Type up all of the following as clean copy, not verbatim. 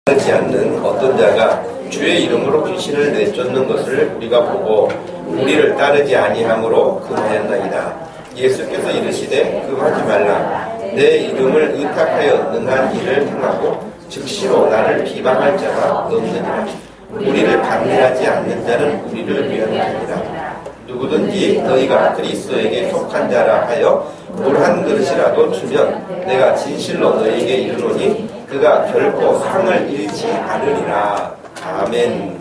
하지 않는 어떤 자가 주의 이름으로 귀신을 내쫓는 것을 우리가 보고 우리를 따르지 아니함으로 금하였나이다. 예수께서 이르시되 금하지 말라. 내 이름을 의탁하여 능한 일을 행하고 즉시로 나를 비방할 자가 없느니라. 우리를 반대하지 않는 자는 우리를 위하느니라. 누구든지 너희가 그리스도에게 속한 자라 하여 물 한 그릇이라도 주면 내가 진실로 너희에게 이르노니 그가 결코 상을 잃지 않으리라. 아멘.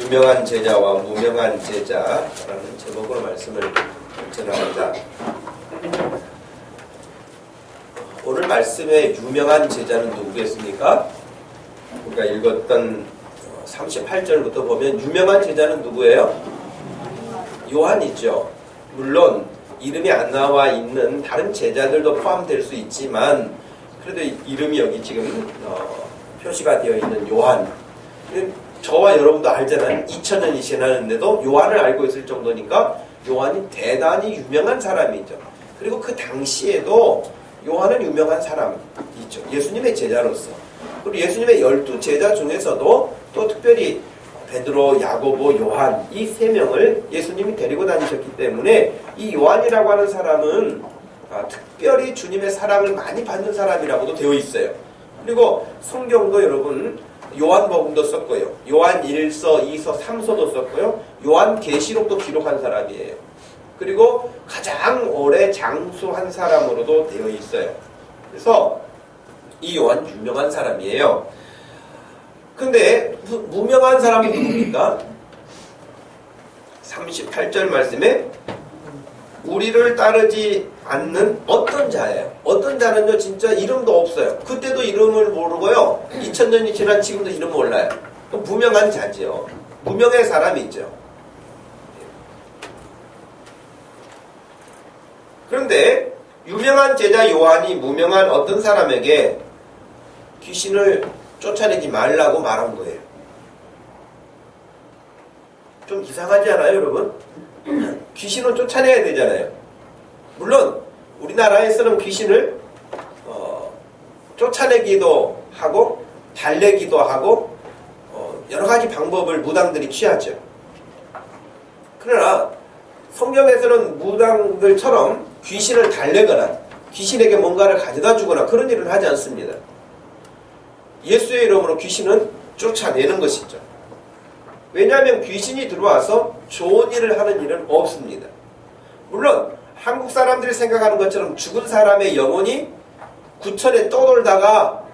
유명한 제자와 무명한 제자라는 제목으로 말씀을 전합니다. 오늘 말씀의 유명한 제자는 누구겠습니까? 우리가 읽었던 38절부터 보면 유명한 제자는 누구예요? 요한이죠. 물론 이름이 안 나와 있는 다른 제자들도 포함될 수 있지만 그래도 이름이 여기 지금 표시가 되어 있는 요한. 저와 여러분도 알잖아요. 2000년이 지났는데도 요한을 알고 있을 정도니까 요한이 대단히 유명한 사람이죠. 그리고 그 당시에도 요한은 유명한 사람이죠. 예수님의 제자로서. 그리고 예수님의 12제자 중에서도 또 특별히 베드로, 야고보, 요한 이 세 명을 예수님이 데리고 다니셨기 때문에 이 요한이라고 하는 사람은 특별히 주님의 사랑을 많이 받는 사람이라고도 되어 있어요. 그리고 성경도 여러분 요한복음도 썼고요. 요한 1서, 2서, 3서도 썼고요. 요한 계시록도 기록한 사람이에요. 그리고 가장 오래 장수한 사람으로도 되어 있어요. 그래서 이 요한 유명한 사람이에요. 근데 무명한 사람이 누굽니까? 38절 말씀에 우리를 따르지 않는 어떤 자예요. 어떤 자는요 진짜 이름도 없어요. 그때도 이름을 모르고요. 2000년이 지난 지금도 이름 몰라요. 무명한 자지요. 무명의 사람이죠. 그런데 유명한 제자 요한이 무명한 어떤 사람에게 귀신을 쫓아내지 말라고 말한 거예요. 좀 이상하지 않아요, 여러분? 귀신을 쫓아내야 되잖아요. 물론 우리나라에서는 귀신을 쫓아내기도 하고 달래기도 하고 여러 가지 방법을 무당들이 취하죠. 그러나 성경에서는 무당들처럼 귀신을 달래거나 귀신에게 뭔가를 가져다 주거나 그런 일을 하지 않습니다. 예수의 이름으로 귀신은 쫓아내는 것이죠. 왜냐하면 귀신이 들어와서 좋은 일을 하는 일은 없습니다. 물론 한국 사람들이 생각하는 것처럼 죽은 사람의 영혼이 구천에 떠돌다가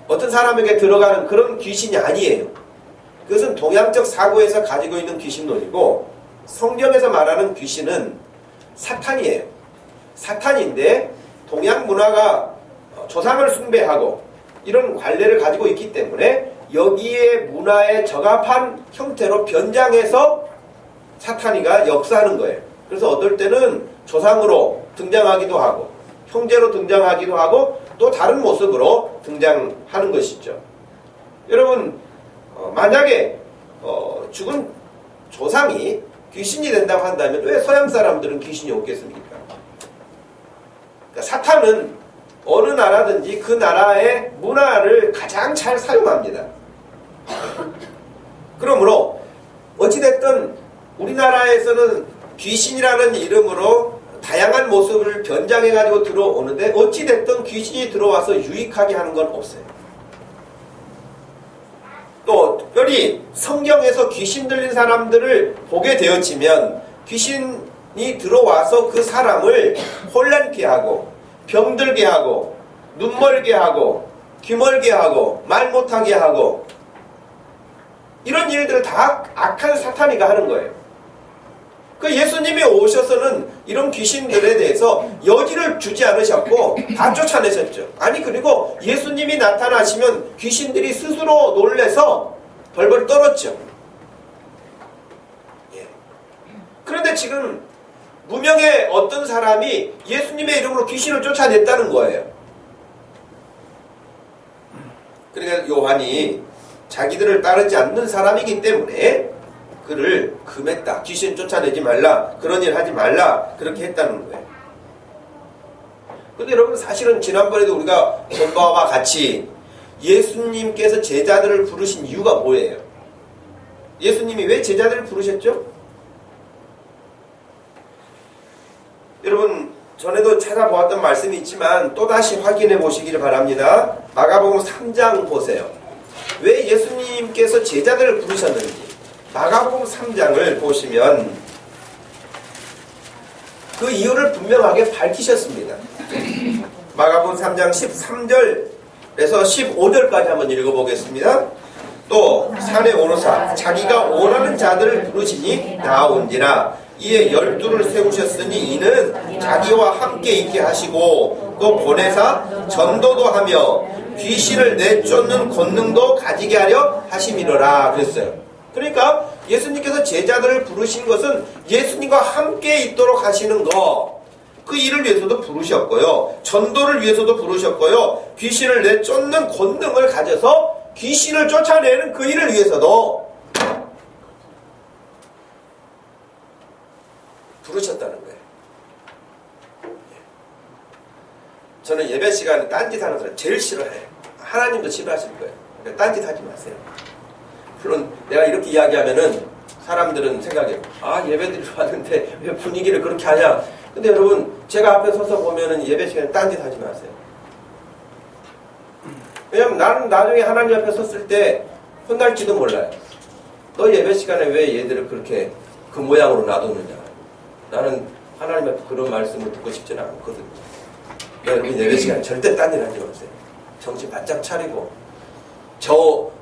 어떤 사람에게 들어가는 그런 귀신이 아니에요. 그것은 동양적 사고에서 가지고 있는 귀신론이고 성경에서 말하는 귀신은 사탄이에요. 사탄인데 동양 문화가 조상을 숭배하고 이런 관례를 가지고 있기 때문에 여기에 문화에 적합한 형태로 변장해서 사탄이가 역사하는 거예요. 그래서 어떨 때는 조상으로 등장하기도 하고 형제로 등장하기도 하고 또 다른 모습으로 등장하는 것이죠. 여러분 만약에 죽은 조상이 귀신이 된다고 한다면 왜 서양 사람들은 귀신이 없겠습니까? 그러니까 사탄은 어느 나라든지 그 나라의 문화를 가장 잘 사용합니다. 그러므로 어찌됐든 우리나라에서는 귀신이라는 이름으로 다양한 모습을 변장해가지고 들어오는데 어찌됐든 귀신이 들어와서 유익하게 하는 건 없어요. 또 특별히 성경에서 귀신 들린 사람들을 보게 되어지면 귀신이 들어와서 그 사람을 혼란케 하고 병들게 하고 눈멀게 하고 귀멀게 하고 말 못하게 하고 이런 일들을 다 악한 사탄이가 하는 거예요. 그 예수님이 오셔서는 이런 귀신들에 대해서 여지를 주지 않으셨고 다 쫓아내셨죠. 아니 그리고 예수님이 나타나시면 귀신들이 스스로 놀래서 벌벌 떨었죠. 예. 그런데 지금 무명의 어떤 사람이 예수님의 이름으로 귀신을 쫓아냈다는 거예요. 그러니까 요한이 자기들을 따르지 않는 사람이기 때문에 그를 금했다. 귀신 쫓아내지 말라. 그런 일 하지 말라. 그렇게 했다는 거예요. 근데 여러분 사실은 지난번에도 우리가 본 바와 같이 예수님께서 제자들을 부르신 이유가 뭐예요? 예수님이 왜 제자들을 부르셨죠? 여러분, 전에도 찾아보았던 말씀이 있지만 또다시 확인해 보시기를 바랍니다. 마가복음 3장 보세요. 왜 예수님께서 제자들을 부르셨는지 마가복음 3장을 보시면 그 이유를 분명하게 밝히셨습니다. 마가복음 3장 13절에서 15절까지 한번 읽어보겠습니다. 또 산에 오르사 자기가 원하는 자들을 부르시니 나온지라. 이에 12를 세우셨으니 이는 자기와 함께 있게 하시고 또 보내사 전도도 하며 귀신을 내쫓는 권능도 가지게 하려 하심이로라 그랬어요. 그러니까 예수님께서 제자들을 부르신 것은 예수님과 함께 있도록 하시는 거, 그 일을 위해서도 부르셨고요. 전도를 위해서도 부르셨고요. 귀신을 내쫓는 권능을 가져서 귀신을 쫓아내는 그 일을 위해서도 부르셨다는 거예요. 저는 예배 시간에 딴짓하는 사람 제일 싫어해요. 하나님도 싫어하실 거예요. 그러니까 딴짓하지 마세요. 물론 내가 이렇게 이야기하면은 사람들은 생각해요. 아, 예배드리러 왔는데 왜 분위기를 그렇게 하냐. 근데 여러분, 제가 앞에 서서 보면은 예배 시간에 딴짓하지 마세요. 왜냐면 나는 나중에 하나님 앞에 섰을 때 혼날지도 몰라요. 너 예배 시간에 왜 얘들을 그렇게 그 모양으로 놔뒀느냐. 나는 하나님 앞에 그런 말씀을 듣고 싶지는 않거든요. 여러분, 예배 시간에 절대 딴짓하지 마세요. 정신 바짝 차리고,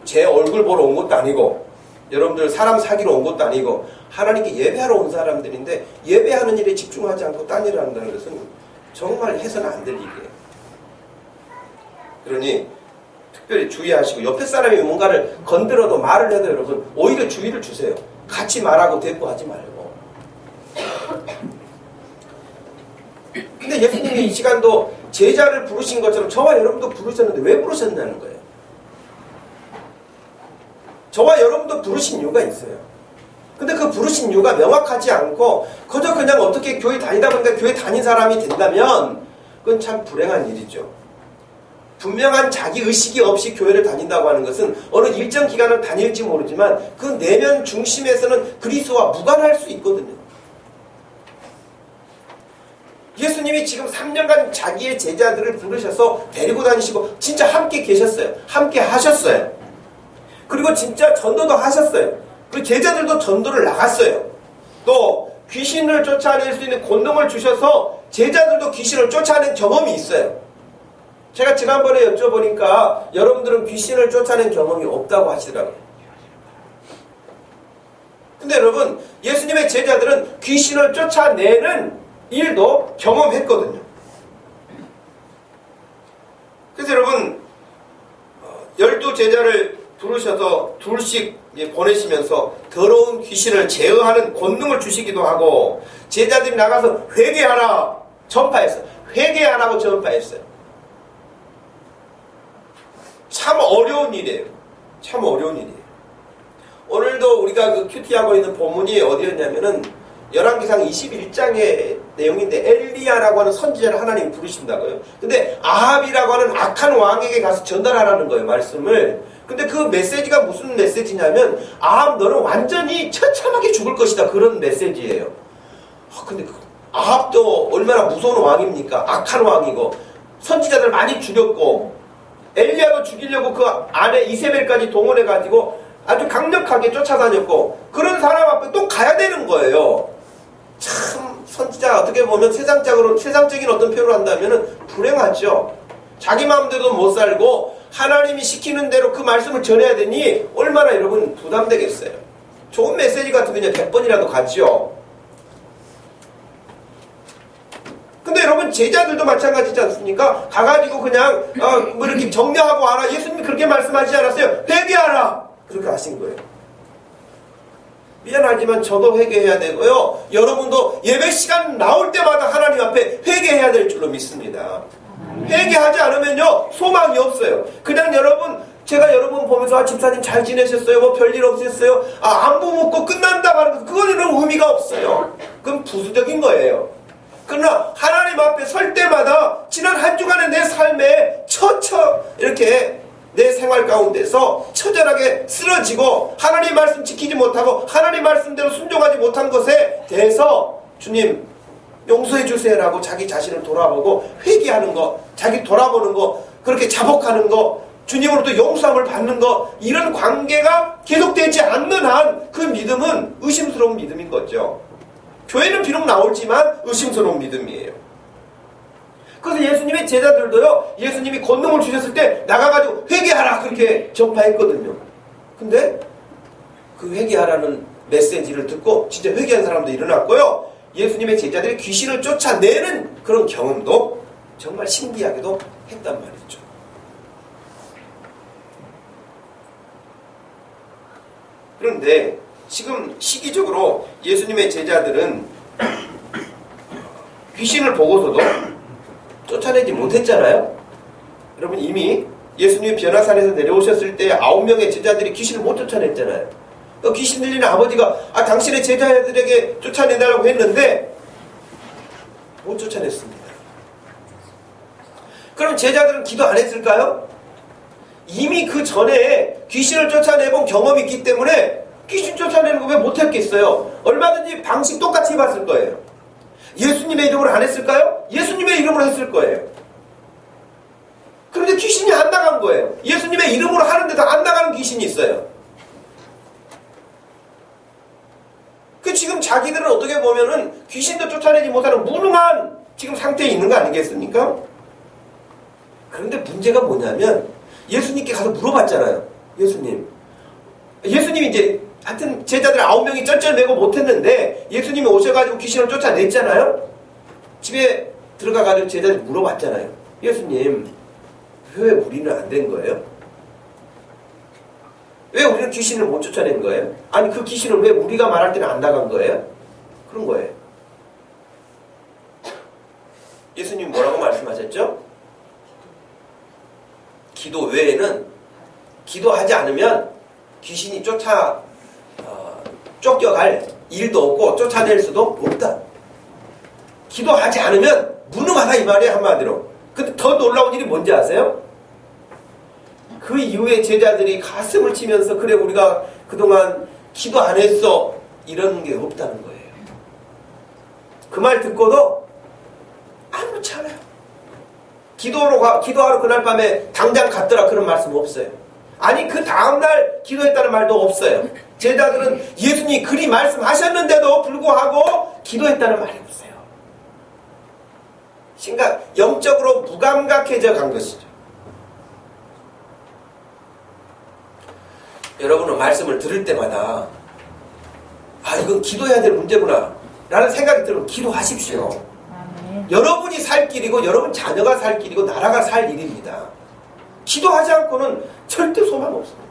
제 얼굴 보러 온 것도 아니고, 여러분들 사람 사귀러 온 것도 아니고, 하나님께 예배하러 온 사람들인데 예배하는 일에 집중하지 않고 딴 일을 한다는 것은 정말 해서는 안 될 일이에요. 그러니 특별히 주의하시고, 옆에 사람이 뭔가를 건드려도 말을 해도 여러분 오히려 주의를 주세요. 같이 말하고 대꾸하지 말고. 근데 예수님이 이 시간도 제자를 부르신 것처럼 저와 여러분도 부르셨는데 왜 부르셨냐는 거예요. 저와 여러분도 부르신 이유가 있어요. 근데 그 부르신 이유가 명확하지 않고 그저 그냥 어떻게 교회 다니다 보니까 교회 다닌 사람이 된다면 그건 참 불행한 일이죠. 분명한 자기의식이 없이 교회를 다닌다고 하는 것은 어느 일정 기간을 다닐지 모르지만 그 내면 중심에서는 그리스도와 무관할 수 있거든요. 예수님이 지금 3년간 자기의 제자들을 부르셔서 데리고 다니시고 진짜 함께 계셨어요. 함께 하셨어요. 그리고 진짜 전도도 하셨어요. 그 제자들도 전도를 나갔어요. 또 귀신을 쫓아낼 수 있는 권능을 주셔서 제자들도 귀신을 쫓아낸 경험이 있어요. 제가 지난번에 여쭤보니까 여러분들은 귀신을 쫓아낸 경험이 없다고 하시더라고요. 근데 여러분, 예수님의 제자들은 귀신을 쫓아내는 일도 경험했거든요. 그래서 여러분, 12제자를 부르셔서 둘씩 보내시면서 더러운 귀신을 제어하는 권능을 주시기도 하고, 제자들이 나가서 회개하라 전파했어요. 회개하라고 전파했어요. 참 어려운 일이에요. 참 어려운 일이에요. 오늘도 우리가 그 큐티하고 있는 본문이 어디였냐면은 열왕기상 21장의 내용인데, 엘리야라고 하는 선지자를 하나님이 부르신다고요. 근데 아합이라고 하는 악한 왕에게 가서 전달하라는 거예요, 말씀을. 근데 그 메시지가 무슨 메시지냐면, 아합 너는 완전히 처참하게 죽을 것이다, 그런 메시지예요. 근데 아합도 얼마나 무서운 왕입니까? 악한 왕이고 선지자들 많이 죽였고, 엘리야도 죽이려고 그 아내 이세벨까지 동원해가지고 아주 강력하게 쫓아다녔고, 그런 사람 앞에 또 가야 되는 거예요. 참 선지자가 어떻게 보면 세상적인 어떤 표현을 한다면 불행하죠. 자기 마음대로 못 살고 하나님이 시키는 대로 그 말씀을 전해야 되니 얼마나 여러분 부담되겠어요. 좋은 메시지 같은 거 그냥 100번이라도 갔죠. 근데 여러분, 제자들도 마찬가지지 않습니까? 가가지고 그냥 뭐 이렇게 정리하고 와라. 예수님이 그렇게 말씀하지 않았어요. 회개하라, 그렇게 하신 거예요. 미안하지만 저도 회개해야 되고요, 여러분도 예배 시간 나올 때마다 하나님 앞에 회개해야 될 줄로 믿습니다. 회개하지 않으면요 소망이 없어요. 그냥 여러분, 제가 여러분 보면서 집사님 잘 지내셨어요? 뭐 별일 없으셨어요? 안부 묻고 끝난다고 하는 것, 그거는 의미가 없어요. 그건 부수적인 거예요. 그러나 하나님 앞에 설 때마다 지난 한 주간의 내 삶에 처처 이렇게 내 생활 가운데서 처절하게 쓰러지고 하나님 말씀 지키지 못하고 하나님 말씀대로 순종하지 못한 것에 대해서 주님 용서해 주세요라고 자기 자신을 돌아보고 회개하는 거, 자기 돌아보는 거, 그렇게 자복하는 거, 주님으로부터 용서함을 받는 거, 이런 관계가 계속되지 않는 한 그 믿음은 의심스러운 믿음인 거죠. 교회는 비록 나올지만 의심스러운 믿음이에요. 그래서 예수님의 제자들도요, 예수님이 권능을 주셨을 때 나가가지고 회개하라 그렇게 전파했거든요. 근데 그 회개하라는 메시지를 듣고 진짜 회개한 사람도 일어났고요, 예수님의 제자들이 귀신을 쫓아내는 그런 경험도 정말 신기하게도 했단 말이죠. 그런데 지금 시기적으로 예수님의 제자들은 귀신을 보고서도 쫓아내지 못했잖아요. 여러분, 이미 예수님이 변화산에서 내려오셨을 때 9명의 제자들이 귀신을 못 쫓아냈잖아요. 귀신 들리는 아버지가 당신의 제자들에게 쫓아내달라고 했는데 못 쫓아냈습니다. 그럼 제자들은 기도 안 했을까요? 이미 그 전에 귀신을 쫓아내본 경험이 있기 때문에 귀신 쫓아내는 거 왜 못했겠어요? 얼마든지 방식 똑같이 해봤을 거예요. 예수님의 이름으로 안 했을까요? 예수님의 이름으로 했을 거예요. 그런데 귀신이 안 나간 거예요. 예수님의 이름으로 하는데도 안 나가는 귀신이 있어요. 그 지금 자기들은 어떻게 보면은 귀신도 쫓아내지 못하는 무능한 지금 상태에 있는 거 아니겠습니까? 그런데 문제가 뭐냐면 예수님께 가서 물어봤잖아요. 예수님이 이제 하여튼 제자들 9명이 쩔쩔매고 못했는데 예수님이 오셔가지고 귀신을 쫓아냈잖아요. 집에 들어가가지고 제자들 물어봤잖아요. 예수님, 왜 우리는 안 된 거예요? 왜 우리는 귀신을 못 쫓아낸 거예요? 아니 그 귀신을 왜 우리가 말할 때는 안 나간 거예요? 그런 거예요. 예수님 뭐라고 말씀하셨죠? 기도 외에는, 기도하지 않으면 귀신이 쫓겨갈 일도 없고 쫓아낼 수도 없다. 기도하지 않으면 무능하다 이 말이에요, 한마디로. 근데 더 놀라운 일이 뭔지 아세요? 그 이후에 제자들이 가슴을 치면서 그래 우리가 그동안 기도 안 했어 이런 게 없다는 거예요. 그 말 듣고도 아무렇지 않아요. 기도하러 그날 밤에 당장 갔더라 그런 말씀 없어요. 아니 그 다음날 기도했다는 말도 없어요. 제자들은 예수님이 그리 말씀하셨는데도 불구하고 기도했다는 말이 없어요. 영적으로 무감각해져 간 것이죠. 여러분은 말씀을 들을 때마다 이건 기도해야 될 문제구나 라는 생각이 들면 기도하십시오. 여러분이 살 길이고 여러분 자녀가 살 길이고 나라가 살 일입니다. 기도하지 않고는 절대 소망 없습니다.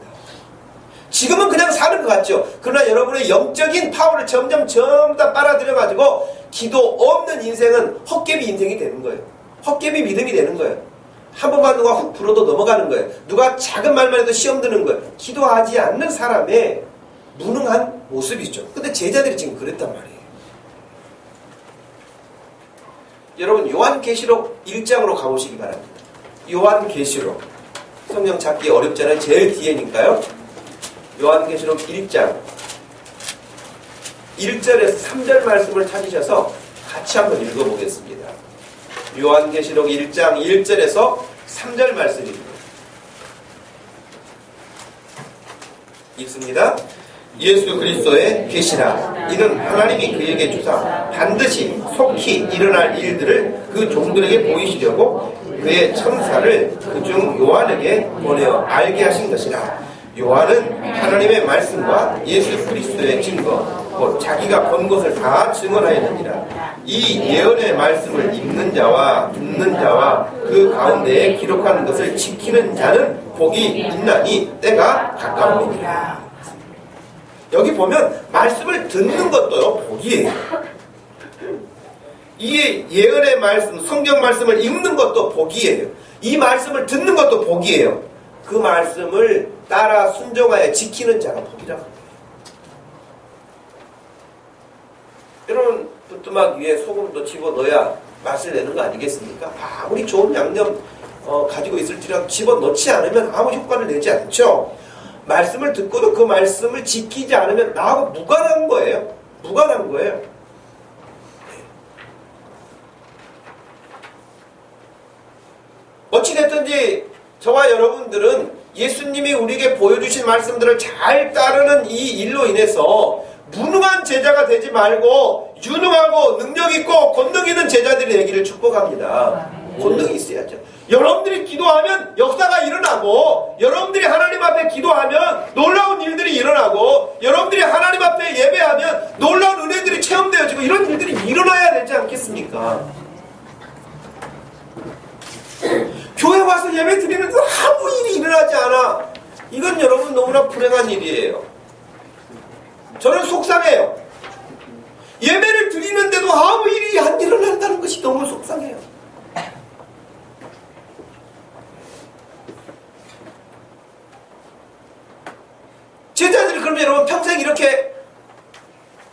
지금은 그냥 사는 것 같죠. 그러나 여러분의 영적인 파워를 점점 다 빨아들여가지고 기도 없는 인생은 헛개비 인생이 되는 거예요. 헛개비 믿음이 되는 거예요. 한 번만 누가 훅 불어도 넘어가는 거예요. 누가 작은 말만 해도 시험 드는 거예요. 기도하지 않는 사람의 무능한 모습이죠. 근데 제자들이 지금 그랬단 말이에요. 여러분 요한계시록 1장으로 가보시기 바랍니다. 요한계시록 성경 찾기 어렵잖아요. 제일 뒤에니까요. 요한계시록 1장 1절에서 3절 말씀을 찾으셔서 같이 한번 읽어보겠습니다. 요한계시록 1장 1절에서 3절 말씀입니다. 읽습니다. 예수 그리스도의 계시라. 이는 하나님이 그에게 주사 반드시 속히 일어날 일들을 그 종들에게 보이시려고 그의 천사를 그중 요한에게 보내어 알게 하신 것이라. 요한은 하나님의 말씀과 예수 그리스도의 증거 곧 자기가 본 것을 다 증언하였느니라. 이 예언의 말씀을 읽는 자와 듣는 자와 그 가운데에 기록하는 것을 지키는 자는 복이 있나니 때가 가까우니라. 여기 보면 말씀을 듣는 것도 복이에요. 이 예언의 말씀, 성경 말씀을 읽는 것도 복이에요. 이 말씀을 듣는 것도 복이에요. 그 말씀을 따라 순종하여 지키는 자가 복이라고 합니다. 여러분 부뚜막 위에 소금도 집어넣어야 맛을 내는 거 아니겠습니까? 아무리 좋은 양념 가지고 있을지라도 집어넣지 않으면 아무 효과를 내지 않죠. 말씀을 듣고도 그 말씀을 지키지 않으면 나하고 무관한 거예요. 무관한 거예요. 어찌됐든지 저와 여러분들은 예수님이 우리에게 보여주신 말씀들을 잘 따르는 이 일로 인해서 무능한 제자가 되지 말고 유능하고 능력있고 권능 있는 제자들이 되기를 축복합니다. 권능이 있어야죠. 여러분들이 기도하면 역사가 일어나고, 여러분들이 하나님 앞에 기도하면 놀라운 일들이 일어나고, 여러분들이 하나님 앞에 예배하면 놀라운 은혜들이 체험되어지고, 이런 일들이 일어나야 되지 않겠습니까? 교회 와서 예배 드리는데 아무 일이 일어나지 않아. 이건 여러분 너무나 불행한 일이에요. 저는 속상해요. 예배를 드리는데도 아무 일이 안 일어난다는 것이 너무 속상해요. 제자들이 그러면 여러분 평생 이렇게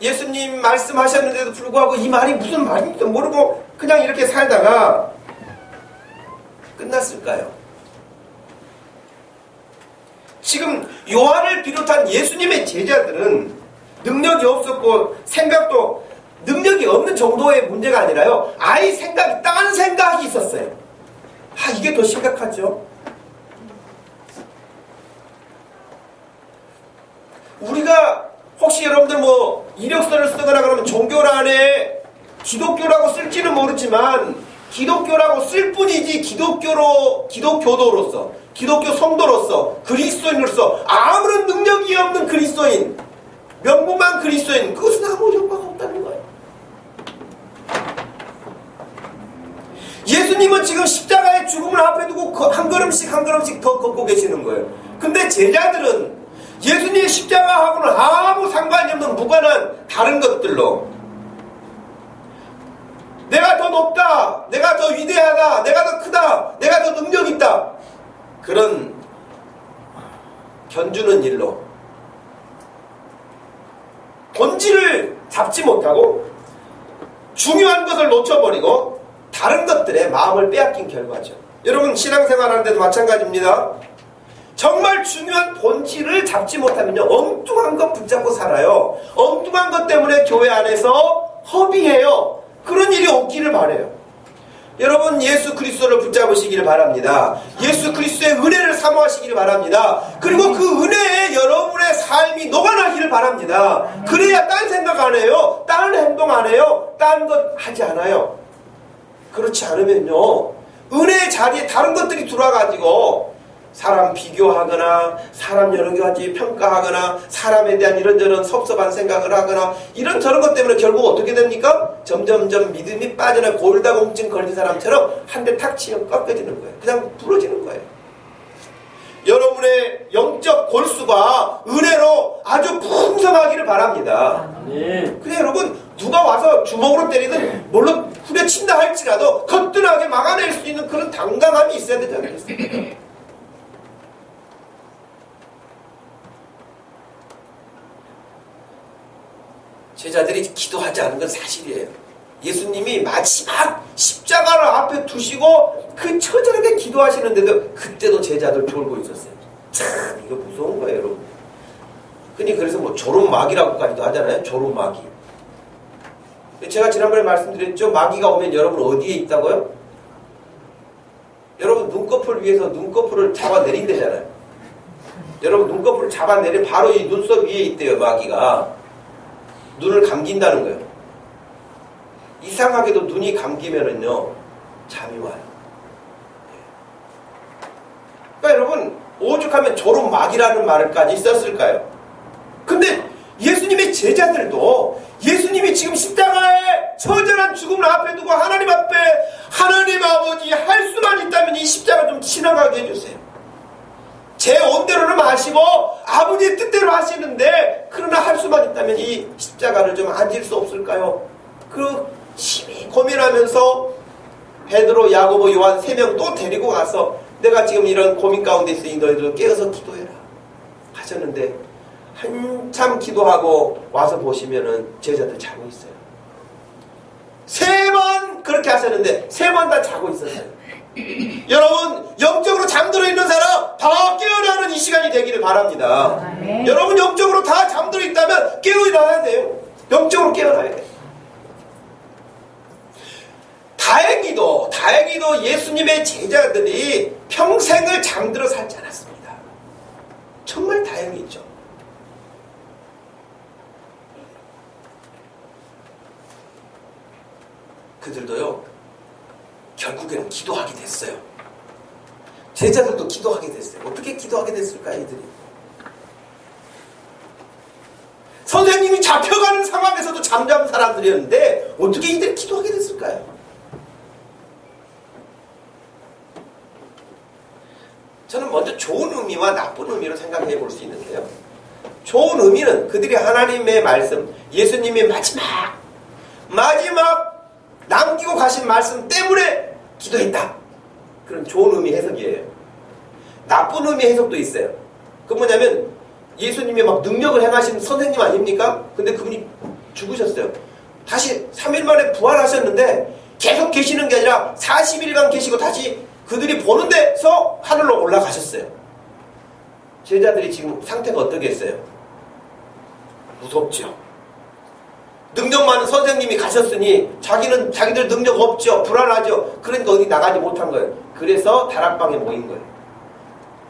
예수님 말씀하셨는데도 불구하고 이 말이 무슨 말인지도 모르고 그냥 이렇게 살다가 끝났을까요? 지금 요한을 비롯한 예수님의 제자들은 능력이 없었고 생각도 능력이 없는 정도의 문제가 아니라요. 아예 생각이 딴 생각이 있었어요. 이게 더 심각하죠. 우리가 혹시 여러분들 뭐 이력서를 쓰거나 그러면 종교란에 기독교라고 쓸지는 모르지만 기독교라고 쓸 뿐이지 기독교도로서 기독교 성도로서 그리스도인으로서 아무런 능력이 없는 그리스도인, 명분만 그리스도인, 그것은 아무 효과가 없다는 거예요. 예수님은 지금 십자가의 죽음을 앞에 두고 한 걸음씩 한 걸음씩 더 걷고 계시는 거예요. 근데 제자들은 예수님의 십자가하고는 아무 상관이 없는 무관한 다른 것들로 내가 더 높다, 내가 더 위대하다, 내가 더 크다, 내가 더 능력 있다, 그런 견주는 일로 본질을 잡지 못하고 중요한 것을 놓쳐버리고 다른 것들에 마음을 빼앗긴 결과죠. 여러분 신앙생활 하는데도 마찬가지입니다. 정말 중요한 본질을 잡지 못하면요, 엉뚱한 것 붙잡고 살아요. 엉뚱한 것 때문에 교회 안에서 허비해요. 그런 일이 없기를 바라요. 여러분 예수 그리스도를 붙잡으시기를 바랍니다. 예수 그리스도의 은혜를 사모하시기를 바랍니다. 그리고 그 은혜에 여러분의 삶이 녹아나기를 바랍니다. 그래야 딴 생각 안 해요. 딴 행동 안 해요. 딴 것 하지 않아요. 그렇지 않으면요, 은혜의 자리에 다른 것들이 들어와가지고 사람 비교하거나 사람 여러 가지 평가하거나 사람에 대한 이런저런 섭섭한 생각을 하거나 이런저런 것 때문에 결국 어떻게 됩니까? 점점점 믿음이 빠져나 골다공증 걸린 사람처럼 한 대 탁 치면 꺾여지는 거예요. 그냥 부러지는 거예요. 여러분의 영적 골수가 은혜로 아주 풍성하기를 바랍니다. 그래 여러분, 누가 와서 주먹으로 때리든 물론 후려친다 할지라도 거뜬하게 막아낼 수 있는 그런 당당함이 있어야 되지 않겠습니까? 제자들이 기도하지 않은 건 사실이에요. 예수님이 마지막 십자가를 앞에 두시고 그 처절하게 기도하시는데도 그때도 제자들 졸고 있었어요. 참 이거 무서운 거예요, 여러분. 그래서 뭐 조롱마귀라고까지도 하잖아요. 조롱마귀. 제가 지난번에 말씀드렸죠. 마귀가 오면 여러분 어디에 있다고요? 여러분 눈꺼풀 위에서 눈꺼풀을 잡아내린대잖아요. 여러분 눈꺼풀을 잡아내린 바로 이 눈썹 위에 있대요, 마귀가. 눈을 감긴다는 거예요. 이상하게도 눈이 감기면은요, 잠이 와요. 그러니까 여러분, 오죽하면 조롱마귀라는 말을까지 썼을까요? 근데 예수님의 제자들도 예수님이 지금 십자가에 처절한 죽음을 앞에 두고 하나님 앞에 하나님 아버지 할 수만 있다면 이 십자가 좀 지나가게 해주세요. 제 온대로는 마시고 아버지의 뜻대로 하시는데 그러나 할 수만 있다면 이 십자가를 좀 앉을 수 없을까요? 그 심히 고민하면서 베드로, 야고보, 요한 3명 또 데리고 가서 내가 지금 이런 고민 가운데 있으니 너희들 깨어서 기도해라 하셨는데 한참 기도하고 와서 보시면은 제자들 자고 있어요. 3번 그렇게 하셨는데 3번 다 자고 있었어요. 여러분 영적으로 잠들어 있는 사람 다 깨어나는 이 시간이 되기를 바랍니다. 아멘. 여러분 영적으로 다 잠들어 있다면 깨어 일어나야 돼요. 영적으로 깨어나야 돼요. 다행히도 예수님의 제자들이 평생을 잠들어 살지 않았습니다. 정말 다행이죠. 그들도요, 결국에는 기도하게 됐어요. 제자들도 기도하게 됐어요. 어떻게 기도하게 됐을까, 이들이? 선생님이 잡혀가는 상황에서도 잠잠한 사람들이었는데 어떻게 이들이 기도하게 됐을까요? 저는 먼저 좋은 의미와 나쁜 의미로 생각해 볼 수 있는데요. 좋은 의미는 그들이 하나님의 말씀, 예수님의 마지막 남기고 가신 말씀 때문에 기도했다. 그런 좋은 의미 해석이에요. 나쁜 의미 해석도 있어요. 그 뭐냐면 예수님이 막 능력을 행하신 선생님 아닙니까? 근데 그분이 죽으셨어요. 다시 3일 만에 부활하셨는데 계속 계시는 게 아니라 40일간 계시고 다시 그들이 보는 데서 하늘로 올라가셨어요. 제자들이 지금 상태가 어떻겠어요? 무섭죠. 능력 많은 선생님이 가셨으니 자기들 능력 없죠. 불안하죠. 그러니까 어디 나가지 못한 거예요. 그래서 다락방에 모인 거예요.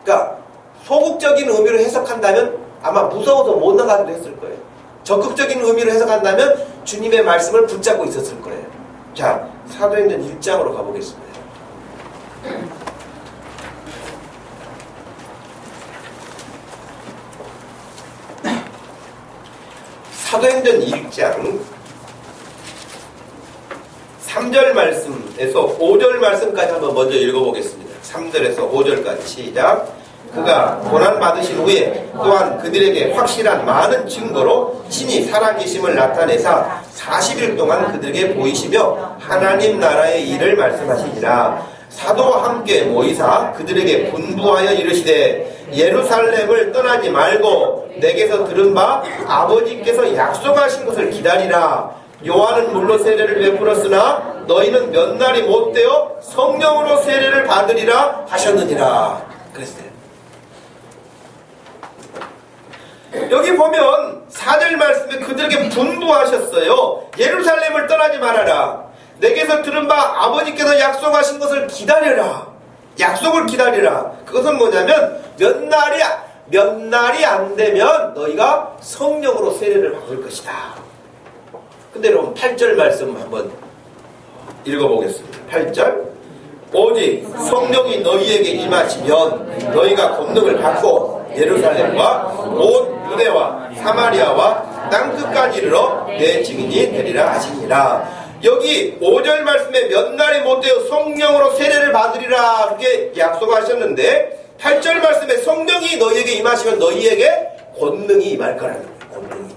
그러니까 소극적인 의미로 해석한다면 아마 무서워서 못 나가기도 했을 거예요. 적극적인 의미로 해석한다면 주님의 말씀을 붙잡고 있었을 거예요. 자, 사도행전 1장으로 가보겠습니다. 사도행전 1장 3절 말씀에서 5절 말씀까지 한번 먼저 읽어보겠습니다. 3절에서 5절까지 시작. 그가 고난받으신 후에 또한 그들에게 확실한 많은 증거로 친히 살아계심을 나타내사 40일 동안 그들에게 보이시며 하나님 나라의 일을 말씀하시니라. 사도와 함께 모이사 그들에게 분부하여 이르시되 예루살렘을 떠나지 말고 내게서 들은 바 아버지께서 약속하신 것을 기다리라. 요한은 물로 세례를 베풀었으나 너희는 몇 날이 못되어 성령으로 세례를 받으리라 하셨느니라. 그랬어요. 여기 보면 4절 말씀에 그들에게 분부하셨어요. 예루살렘을 떠나지 말아라. 내게서 들은 바 아버지께서 약속하신 것을 기다려라. 약속을 기다리라. 그것은 뭐냐면 몇 날이 안 되면 너희가 성령으로 세례를 받을 것이다. 근데 여러분 8절 말씀 한번 읽어보겠습니다. 8절. 오직 성령이 너희에게 임하시면 너희가 권능을 받고 예루살렘과 온 유대와 사마리아와 땅끝까지 이르러 내 증인이 되리라 하시니라. 여기 5절 말씀에 몇 날이 못되어 성령으로 세례를 받으리라 그렇게 약속하셨는데 8절 말씀에 성령이 너희에게 임하시면 너희에게 권능이 임할 거라는 거예요. 권능이.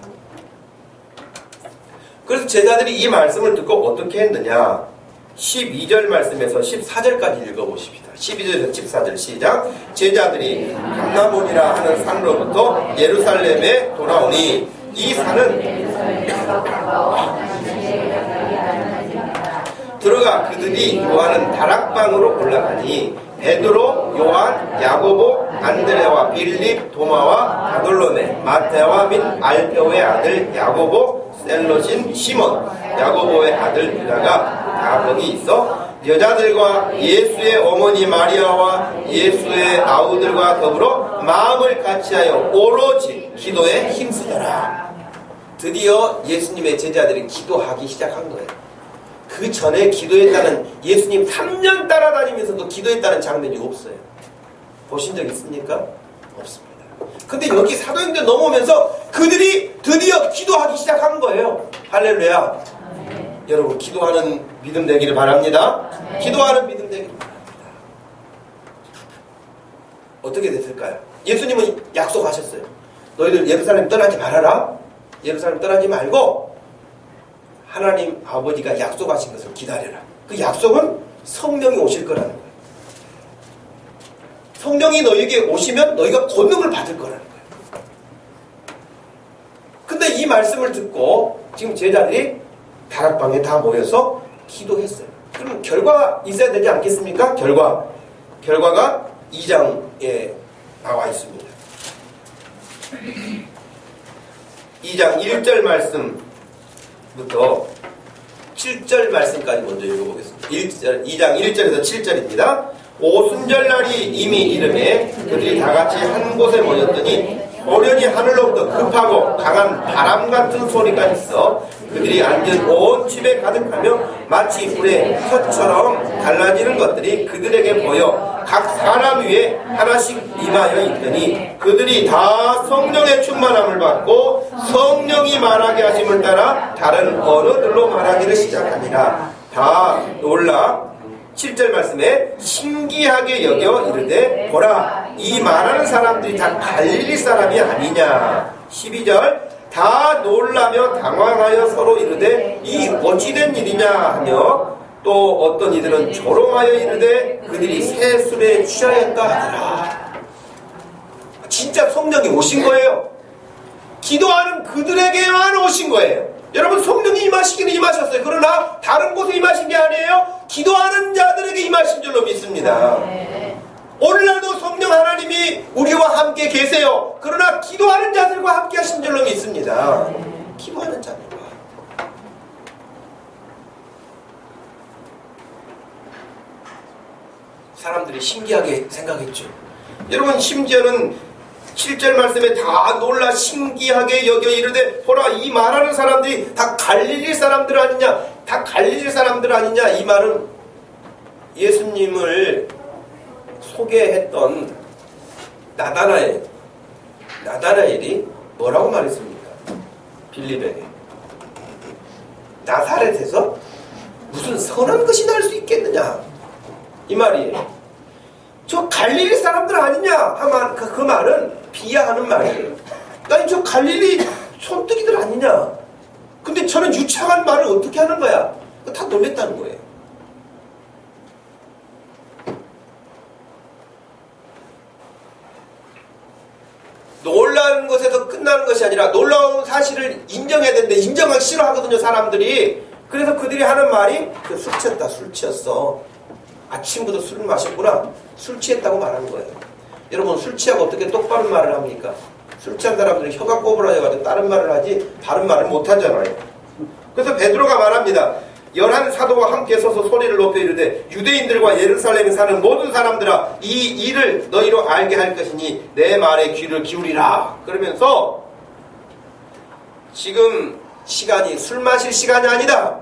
그래서 제자들이 이 말씀을 듣고 어떻게 했느냐. 12절 말씀에서 14절까지 읽어보십시다. 12절에서 14절 시작. 제자들이 감나몬이라 하는 산으로부터 예루살렘에 돌아오니 이 산은 들어가 그들이 요한은 다락방으로 올라가니 베드로, 요한, 야고보, 안드레와 빌립, 도마와 바돌로메, 마테와 및 알페오의 아들 야고보, 셀롯인 시몬, 야고보의 아들 유다가 다 거기 있어 여자들과 예수의 어머니 마리아와 예수의 아우들과 더불어 마음을 같이하여 오로지 기도에 힘쓰더라. 드디어 예수님의 제자들이 기도하기 시작한 거예요. 그 전에 기도했다는 예수님 3년 따라다니면서도 기도했다는 장면이 없어요. 보신 적 있습니까? 없습니다. 근데 여기 사도행전 넘어오면서 그들이 드디어 기도하기 시작한 거예요. 할렐루야. 여러분 기도하는 믿음 되기를 바랍니다. 기도하는 믿음 되기를 바랍니다. 어떻게 됐을까요? 예수님은 약속하셨어요. 너희들 예루살렘 떠나지 말아라. 예루살렘 떠나지 말고 하나님 아버지가 약속하신 것을 기다려라. 그 약속은 성령이 오실 거라는 거예요. 성령이 너희에게 오시면 너희가 권능을 받을 거라는 거예요. 근데 이 말씀을 듣고 지금 제자들이 다락방에 다 모여서 기도했어요. 그럼 결과 있어야 되지 않겠습니까? 결과가 2장에 나와 있습니다. 2장 1절 말씀부터 7절 말씀까지 먼저 읽어보겠습니다. 2장 1절에서 7절입니다. 오순절날이 이미 이름에 그들이 다같이 한 곳에 모였더니 오련히 하늘로부터 급하고 강한 바람 같은 소리가 있어 그들이 앉은 온 집에 가득하며 마치 불의 혀처럼 갈라지는 것들이 그들에게 보여 각 사람 위에 하나씩 임하여 있더니 그들이 다 성령의 충만함을 받고 성령이 말하게 하심을 따라 다른 언어들로 말하기를 시작하니라. 다 놀라 7절 말씀에 신기하게 여겨 이르되 보라 이 말하는 사람들이 다 갈릴리 사람이 아니냐. 12절 다 놀라며 당황하여 서로 이르되 이 어찌된 일이냐 하며 또 어떤 이들은 조롱하여 이르되 그들이 새 술에 취하였다 하더라. 진짜 성령이 오신 거예요. 기도하는 그들에게만 오신 거예요. 여러분 성령이 임하시기는 임하셨어요. 그러나 다른 곳에 임하신 게 아니에요. 기도하는 자들에게 임하신 줄로 믿습니다. 오늘날도 성령 하나님이 우리와 함께 계세요. 그러나 기도하는 자들과 함께 하신 줄로 믿습니다. 기도하는 자들과. 사람들이 신기하게 생각했죠. 여러분 심지어는 7절 말씀에 다 놀라 신기하게 여겨 이르되 보라 이 말하는 사람들이 다 갈릴리 사람들 아니냐. 다 갈릴리 사람들 아니냐. 이 말은 예수님을 소개했던 나다나엘이 뭐라고 말했습니까? 빌립에게 나사렛에서 무슨 선한 것이 날 수 있겠느냐 이 말이에요. 저 갈릴리 사람들 아니냐 하면 그 말은 비하하는 말이에요. 아니 저 갈릴리 손뜨기들 아니냐. 근데 저는 유창한 말을 어떻게 하는 거야. 다 놀랬다는 거예요. 놀라는 것에서 끝나는 것이 아니라 놀라운 사실을 인정해야 되는데 인정하기 싫어하거든요 사람들이. 그래서 그들이 하는 말이 술 취했다 술 취했어. 아침부터 술을 마셨구나. 술 취했다고 말하는 거예요. 여러분 술 취하고 어떻게 똑바른 말을 합니까? 술 취한 사람들은 혀가 꼬부라져가지고 다른 말을 하지 바른 말을 못하잖아요. 그래서 베드로가 말합니다. 11 사도와 함께 서서 소리를 높여 이르되 유대인들과 예루살렘에 사는 모든 사람들아 이 일을 너희로 알게 할 것이니 내 말에 귀를 기울이라. 그러면서 지금 시간이 술 마실 시간이 아니다.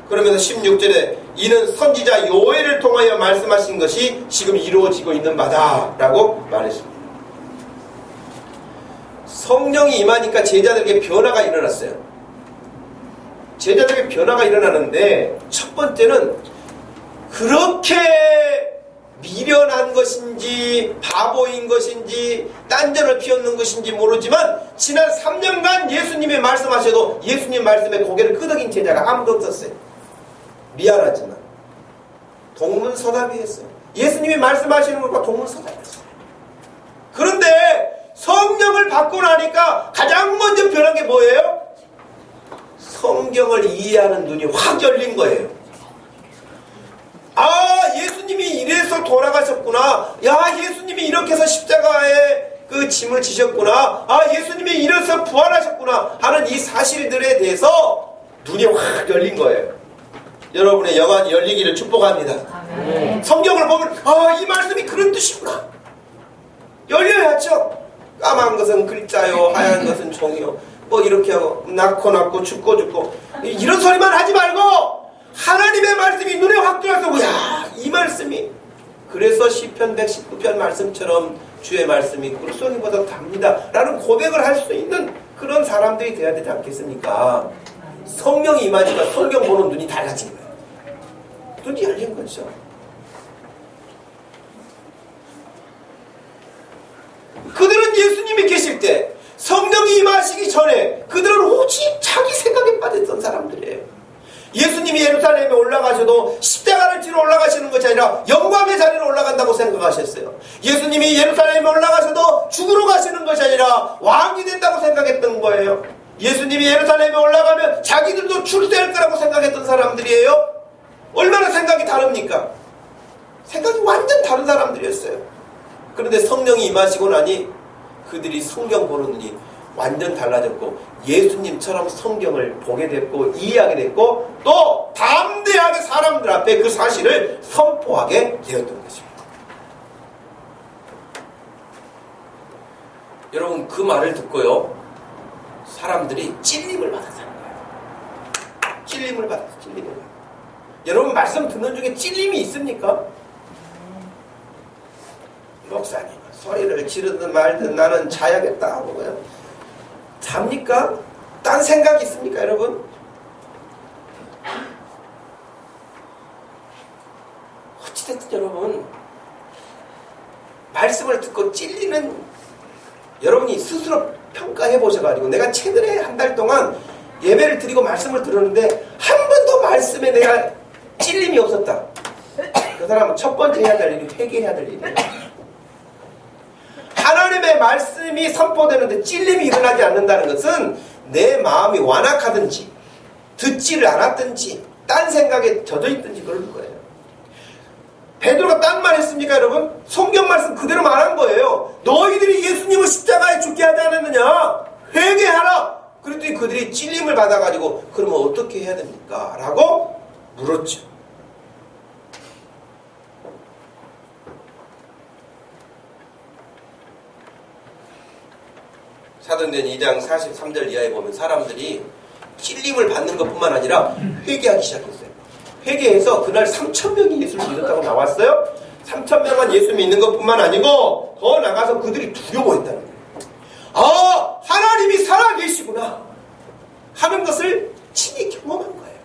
그러면서 16절에 이는 선지자 요엘을 통하여 말씀하신 것이 지금 이루어지고 있는 바다 라고 말했습니다. 성령이 임하니까 제자들에게 변화가 일어났어요. 제자들에게 변화가 일어나는데 첫 번째는 그렇게 미련한 것인지 바보인 것인지 딴전을 피웠는 것인지 모르지만 지난 3년간 예수님이 말씀하셔도 예수님 말씀에 고개를 끄덕인 제자가 아무도 없었어요. 미안하지만 동문서답이었어요. 예수님이 말씀하시는 것과 동문서답이었어요. 그런데 성령을 받고 나니까 가장 먼저 변한 게 뭐예요? 성경을 이해하는 눈이 확 열린 거예요. 아, 예수님이 이래서 돌아가셨구나. 야, 예수님이 이렇게 해서 십자가에 그 짐을 지셨구나. 아, 예수님이 이래서 부활하셨구나 하는 이 사실들에 대해서 눈이 확 열린 거예요. 여러분의 영안이 열리기를 축복합니다. 아멘. 성경을 보면 아, 이 말씀이 그런 뜻이구나. 열려야죠. 까만 것은 글자요, 하얀 것은 종이요. 뭐 이렇게 하고 낳고 죽고 이런 소리만 하지 말고 하나님의 말씀이 눈에 확 들어와서 야, 이 말씀이 그래서 시편 119편 말씀처럼 주의 말씀이 꿀송이보다 답니다 라는 고백을 할 수 있는 그런 사람들이 돼야 되지 않겠습니까? 성령이 임하니까 성경 보는 눈이 달라진 거예요. 눈이 열린 거죠. 그들은 예수님이 계실 때 성령이 임하시기 전에 그들은 오직 자기 생각에 빠졌던 사람들이에요. 예수님이 예루살렘에 올라가셔도 십자가를 지러 올라가시는 것이 아니라 영광의 자리로 올라간다고 생각하셨어요. 예수님이 예루살렘에 올라가셔도 죽으러 가시는 것이 아니라 왕이 된다고 생각했던 거예요. 예수님이 예루살렘에 올라가면 자기들도 출세할 거라고 생각했던 사람들이에요. 얼마나 생각이 다릅니까? 생각이 완전 다른 사람들이었어요. 그런데 성령이 임하시고 나니 그들이 성경 보는 눈이 완전 달라졌고 예수님처럼 성경을 보게 됐고 이해하게 됐고 또 담대하게 사람들 앞에 그 사실을 선포하게 되었던 것입니다. 여러분 그 말을 듣고요 사람들이 찔림을 받았어요. 찔림을 받았어요. 찔림을 받았어요. 여러분 말씀 듣는 중에 찔림이 있습니까? 목사님 소리를 지르든 말든 나는 자야겠다 하고 그냥 잡니까? 딴 생각이 있습니까 여러분? 어찌됐든 여러분 말씀을 듣고 찔리는 여러분이 스스로 평가해 보셔가지고 내가 최근에 한 달 동안 예배를 드리고 말씀을 들었는데 한 번도 말씀에 내가 찔림이 없었다. 그 사람은 첫 번째 해야 될 일이 회개해야 될 일이에요. 하나님의 말씀이 선포되는데 찔림이 일어나지 않는다는 것은 내 마음이 완악하든지 듣지를 않았든지 딴 생각에 젖어 있든지 그럴 거예요. 베드로가 딴 말 했습니까 여러분? 성경 말씀 그대로 말한 거예요. 너희들이 예수님을 십자가에 죽게 하지 않았느냐? 회개하라. 그랬더니 그들이 찔림을 받아가지고 그러면 어떻게 해야 됩니까? 라고 물었죠. 사도행전 2장 43절 이하에 보면 사람들이 찔림을 받는 것뿐만 아니라 회개하기 시작했어요. 회개해서 그날 3,000명이 예수를 믿었다고 나왔어요. 3,000명만 예수 믿는 것뿐만 아니고 더 나가서 그들이 두려워했다는 거예요. 아, 하나님이 살아계시구나 하는 것을 친히 경험한 거예요.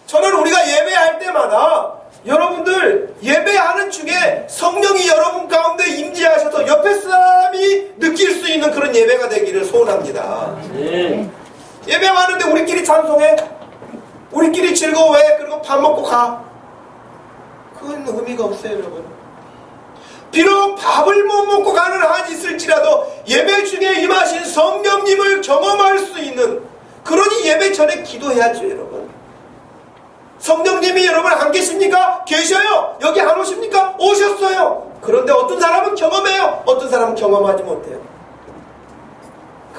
저는 우리가 예배할 때마다 여러분들 예배하는 중에 성령이 여러분 가운데 임재하셔서 옆에 사람이 느낄 수 있는 그런 예배가 되기를 소원합니다. 예배하는데 우리끼리 찬송해? 우리끼리 즐거워해? 그리고 밥 먹고 가? 그건 의미가 없어요 여러분. 비록 밥을 못 먹고 가는 한이 있을지라도 예배 중에 임하신 성령님을 경험할 수 있는 그러니 예배 전에 기도해야죠 여러분. 성령님이 여러분 안 계십니까? 계셔요. 여기 안 오십니까? 오셨어요. 그런데 어떤 사람은 경험해요. 어떤 사람은 경험하지 못해요.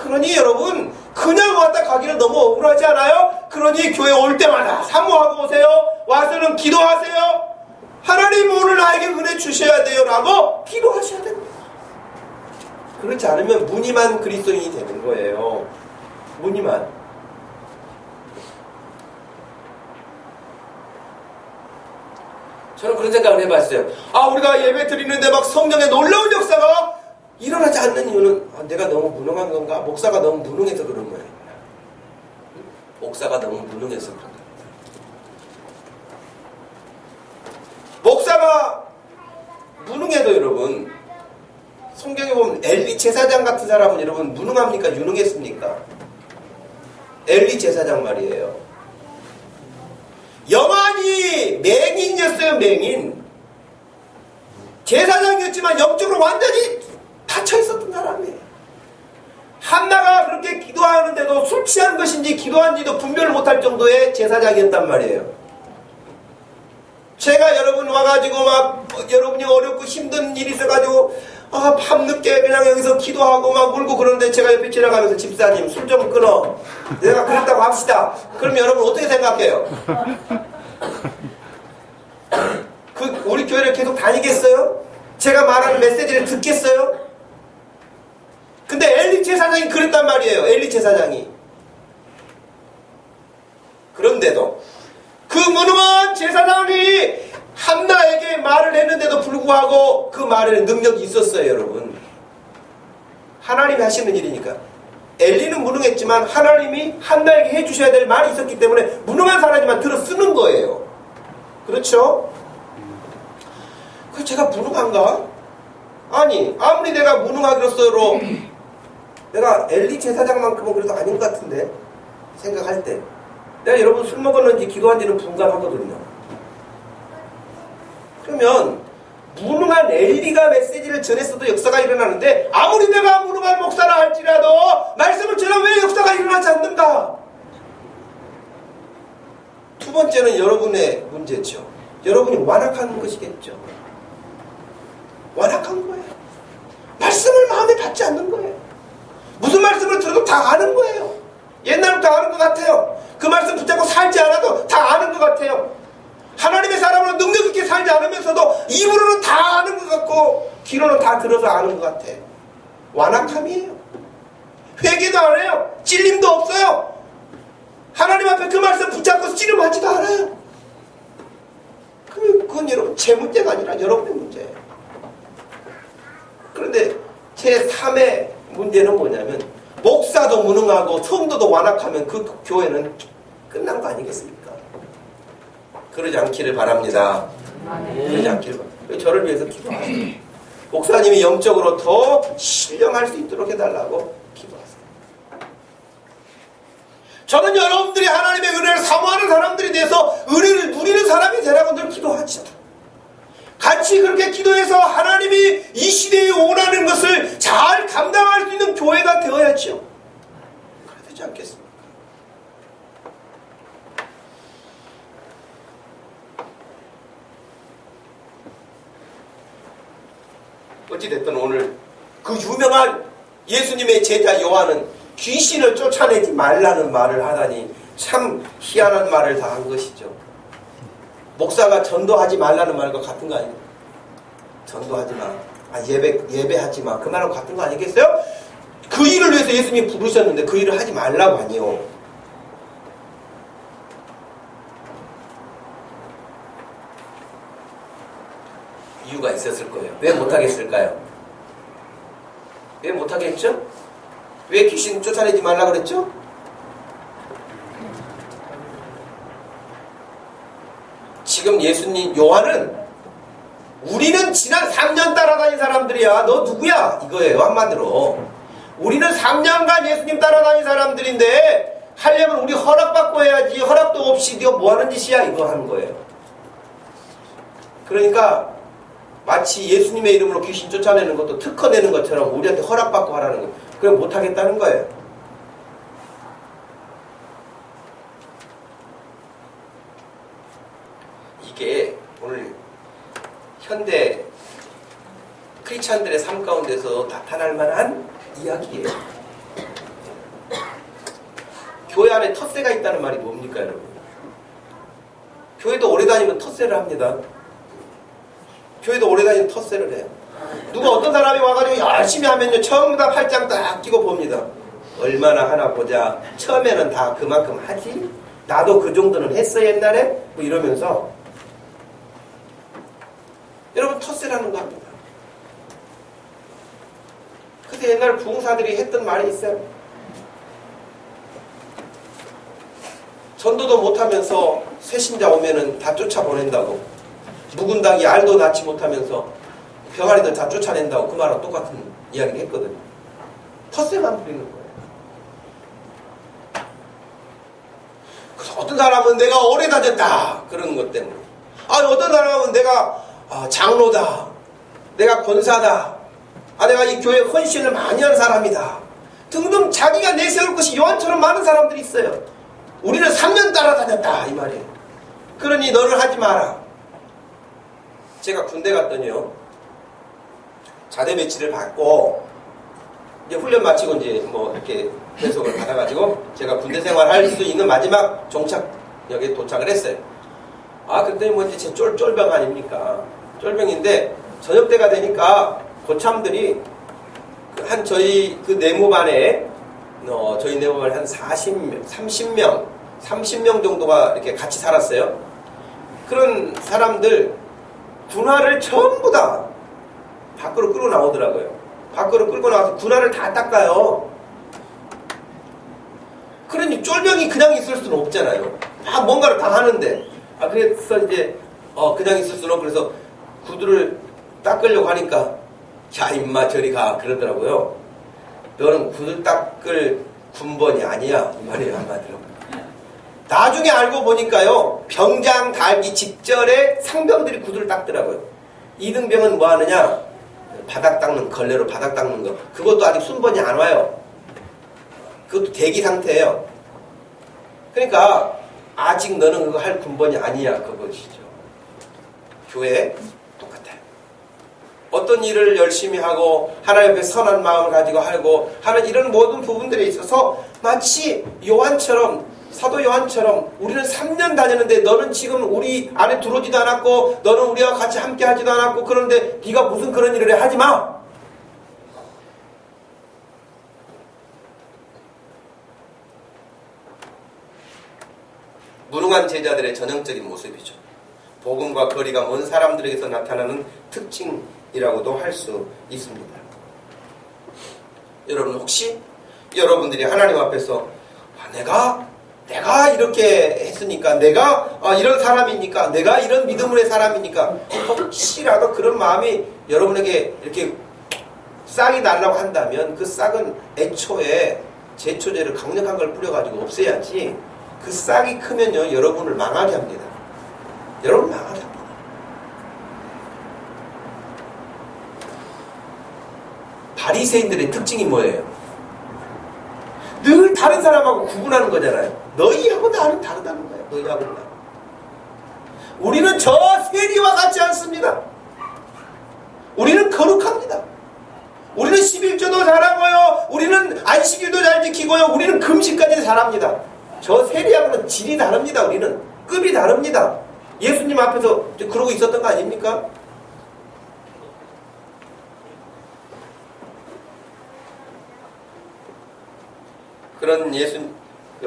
그러니 여러분 그냥 왔다 가기는 너무 억울하지 않아요? 그러니 교회 올 때마다 사모하고 오세요. 와서는 기도하세요. 하나님 오늘 나에게 은혜 주셔야 돼요 라고 기도하셔야 됩니다. 그렇지 않으면 무늬만 그리스도인이 되는 거예요. 무늬만. 저는 그런 생각을 해봤어요. 아, 우리가 예배 드리는데 막 성령의 놀라운 역사가 일어나지 않는 이유는 내가 너무 무능한 건가? 목사가 너무 무능해서 그런 거예요. 목사가 너무 무능해서 그런 거예요. 목사가 무능해도 여러분 성경에 보면 엘리 제사장 같은 사람은 여러분 무능합니까? 유능했습니까? 엘리 제사장 말이에요. 영안이 맹인이었어요. 맹인. 제사장이었지만 영적으로 완전히 닫혀있었던 사람이에요. 한나가 그렇게 기도하는데도 술 취한 것인지 기도한지도 분별을 못할 정도의 제사장이었단 말이에요. 제가 여러분 와가지고 막 여러분이 어렵고 힘든 일이 있어가지고 밤늦게 그냥 여기서 기도하고 막 울고 그러는데 제가 옆에 지나가면서 집사님 술 좀 끊어. 내가 그랬다고 합시다. 그럼 여러분 어떻게 생각해요? 우리 교회를 계속 다니겠어요? 제가 말하는 메시지를 듣겠어요? 근데 엘리 제사장이 그랬단 말이에요. 엘리 제사장이. 그런데도 그 무능한 제사장이 한나에게 말을 했는데도 불구하고 그 말에는 능력이 있었어요. 여러분 하나님이 하시는 일이니까. 엘리는 무능했지만 하나님이 한나에게 해주셔야 될 말이 있었기 때문에 무능한 사람이지만 들어 쓰는 거예요. 그렇죠? 그 제가 무능한가? 아니 아무리 내가 무능하기로서로 내가 엘리 제사장만큼은 그래도 아닌 것 같은데 생각할 때 내가 여러분 술 먹었는지 기도한지는 분간하거든요. 그러면 무능한 엘리가 메시지를 전했어도 역사가 일어나는데 아무리 내가 무능한 목사라 할지라도 말씀을 전하면 왜 역사가 일어나지 않는가? 두 번째는 완악한 것이겠죠. 완악한 거예요. 말씀을 마음에 받지 않는 거예요. 무슨 말씀을 들어도 다 아는 거예요. 옛날부터 아는 것 같아요. 그 말씀 붙잡고 살지 않아도 다 아는 것 같아요. 하나님의 사람으로 능력 있게 살지 않으면서도 입으로는 다 아는 것 같고 귀로는 다 들어서 아는 것 같아요. 완악함이에요. 회개도 안 해요. 찔림도 없어요. 하나님 앞에 그 말씀 붙잡고 씨름하지도 않아요. 그건 여러분 제 문제가 아니라 여러분의 문제예요. 그런데 제3의 문제는 뭐냐면 목사도 무능하고 성도도 완악하면 그 교회는 끝난 거 아니겠습니까? 그러지 않기를 바랍니다. 그러지 않기를 바랍니다. 저를 위해서 기도하세요. 목사님이 영적으로 더 신령할 수 있도록 해달라고 기도하세요. 저는 여러분들이 하나님의 은혜를 사모하는 사람들이 돼서 은혜를 누리는 사람이 되라고 늘 기도하죠. 같이 그렇게 기도해서 하나님이 이 시대에 원하는 것을 잘 감당할 수 있는 교회가 되어야죠. 그래야 되지 않겠습니까? 어찌됐든 오늘 그 유명한 예수님의 제자 요한은 귀신을 쫓아내지 말라는 말을 하다니 참 희한한 말을 다 한 것이죠. 목사가 전도하지 말라는 말과 같은 거 아니에요? 전도하지 마. 예배하지 마. 그 말하고 같은 거 아니겠어요? 그 일을 위해서 예수님이 부르셨는데 그 일을 하지 말라고 아니요. 이유가 있었을 거예요. 왜 못하겠을까요? 왜 못하겠죠? 왜 귀신 쫓아내지 말라고 그랬죠? 지금 예수님, 요한은 우리는 지난 3년 따라다닌 사람들이야. 너 누구야? 이거예요. 한마디로. 우리는 3년간 예수님 따라다닌 사람들인데 하려면 우리 허락받고 해야지. 허락도 없이 네가 뭐하는 짓이야? 이거 하는 거예요. 그러니까 마치 예수님의 이름으로 귀신 쫓아내는 것도 특허 내는 것처럼 우리한테 허락받고 하라는 거예요. 그럼 못하겠다는 거예요. 이게 오늘 현대 크리스찬들의 삶 가운데서 나타날 만한 이야기예요. 교회 안에 텃세가 있다는 말이 뭡니까, 여러분? 교회도 오래 다니면 텃세를 합니다. 교회도 오래 다니면 텃세를 해요. 누가 어떤 사람이 와가지고 열심히 하면요, 처음 다 팔짱 딱 끼고 봅니다. 얼마나 하나 보자. 처음에는 다 그만큼 하지? 나도 그 정도는 했어 옛날에? 뭐 이러면서 여러분 텃세라는 거 합니다. 그래서 옛날 부흥사들이 했던 말이 있어요. 전도도 못하면서 새신자 오면은 다 쫓아보낸다고. 묵은 닭이 알도 낳지 못하면서 병아리들 다 쫓아낸다고. 그 말하고 똑같은 이야기를 했거든요. 텃세만 부리는 거예요. 그래서 어떤 사람은 내가 오래 다녔다 그런 것 때문에, 어떤 사람은 내가 장로다, 내가 권사다, 내가 이 교회에 헌신을 많이 한 사람이다 등등 자기가 내세울 것이 요한처럼 많은 사람들이 있어요. 우리는 3년 따라다녔다 이 말이에요. 그러니 너를 하지 마라. 제가 군대 갔더니요, 자대 배치를 받고 이제 훈련 마치고 이제 뭐 이렇게 배속을 받아가지고 제가 군대 생활할 수 있는 마지막 종착역에 도착을 했어요. 그때 뭐 이제 제 쫄병 아닙니까? 쫄병인데 저녁 때가 되니까 고참들이 저희 그 내무반에 저희 내무반에 한 30명 정도가 이렇게 같이 살았어요. 그런 사람들 군화를 전부 다 밖으로 끌고 나오더라고요. 밖으로 끌고 나와서 군화를 다 닦아요. 그러니 쫄병이 그냥 있을 수는 없잖아요. 뭔가를 다 하는데. 그래서 이제 그냥 있을 수는 없고, 그래서 구두를 닦으려고 하니까 야 임마 저리 가 그러더라고요. 너는 구두 닦을 군번이 아니야 이 말이에요. 한마디로. 나중에 알고 보니까요, 병장 달기 직전에 상병들이 구두를 닦더라고요. 이등병은 뭐 하느냐, 바닥 닦는, 걸레로 바닥 닦는 거, 그것도 아직 순번이 안 와요. 그것도 대기 상태예요. 그러니까 아직 너는 그거 할 군번이 아니야 그것이죠. 교회 똑같아요. 어떤 일을 열심히 하고 하나님 앞에 선한 마음을 가지고 하고 하는 이런 모든 부분들에 있어서 마치 요한처럼, 사도 요한처럼 우리는 3년 다녔는데 너는 지금 우리 안에 들어오지도 않았고 너는 우리와 같이 함께 하지도 않았고 그런데 네가 무슨 그런 일을 해. 하지 마. 무능한 제자들의 전형적인 모습이죠. 복음과 거리가 먼 사람들에게서 나타나는 특징이라고도 할 수 있습니다. 여러분 혹시 여러분들이 하나님 앞에서 내가 이렇게 했으니까 내가 이런 사람이니까 내가 이런 믿음의 사람이니까 혹시라도 그런 마음이 여러분에게 이렇게 싹이 나려고 한다면 그 싹은 애초에 제초제를 강력한 걸 뿌려가지고 없애야지 그 싹이 크면요 여러분을 망하게 합니다. 여러분 망하게 합니다. 바리새인들의 특징이 뭐예요? 늘 다른 사람하고 구분하는 거잖아요. 너희하고 나는 다르다는 거예요. 너희하고 나는. 우리는 저 세리와 같지 않습니다. 우리는 거룩합니다. 우리는 11조도 잘하고요. 우리는 안식일도 잘 지키고요. 우리는 금식까지 잘합니다. 저 세리하고는 질이 다릅니다. 우리는 급이 다릅니다. 예수님 앞에서 그러고 있었던 거 아닙니까? 그런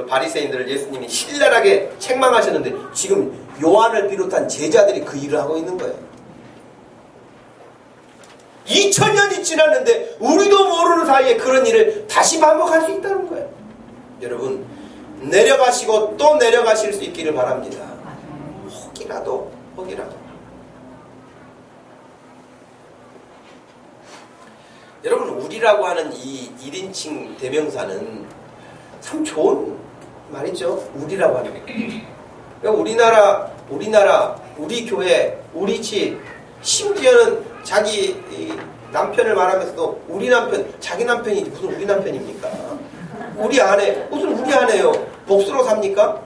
바리새인들을 예수님이 신랄하게 책망하셨는데 지금 요한을 비롯한 제자들이 그 일을 하고 있는 거예요. 2000년이 지났는데 우리도 모르는 사이에 그런 일을 다시 반복할 수 있다는 거예요. 여러분 내려가시고 또 내려가실 수 있기를 바랍니다. 혹이라도 여러분 우리라고 하는 이 1인칭 대명사는 참 좋은 말이죠. 우리라고 하는 거. 그러니까 우리나라, 우리 교회, 우리 집, 심지어는 자기 남편을 말하면서도 우리 남편, 자기 남편이 무슨 우리 남편입니까? 우리 아내, 무슨 우리 아내요? 복수로 삽니까?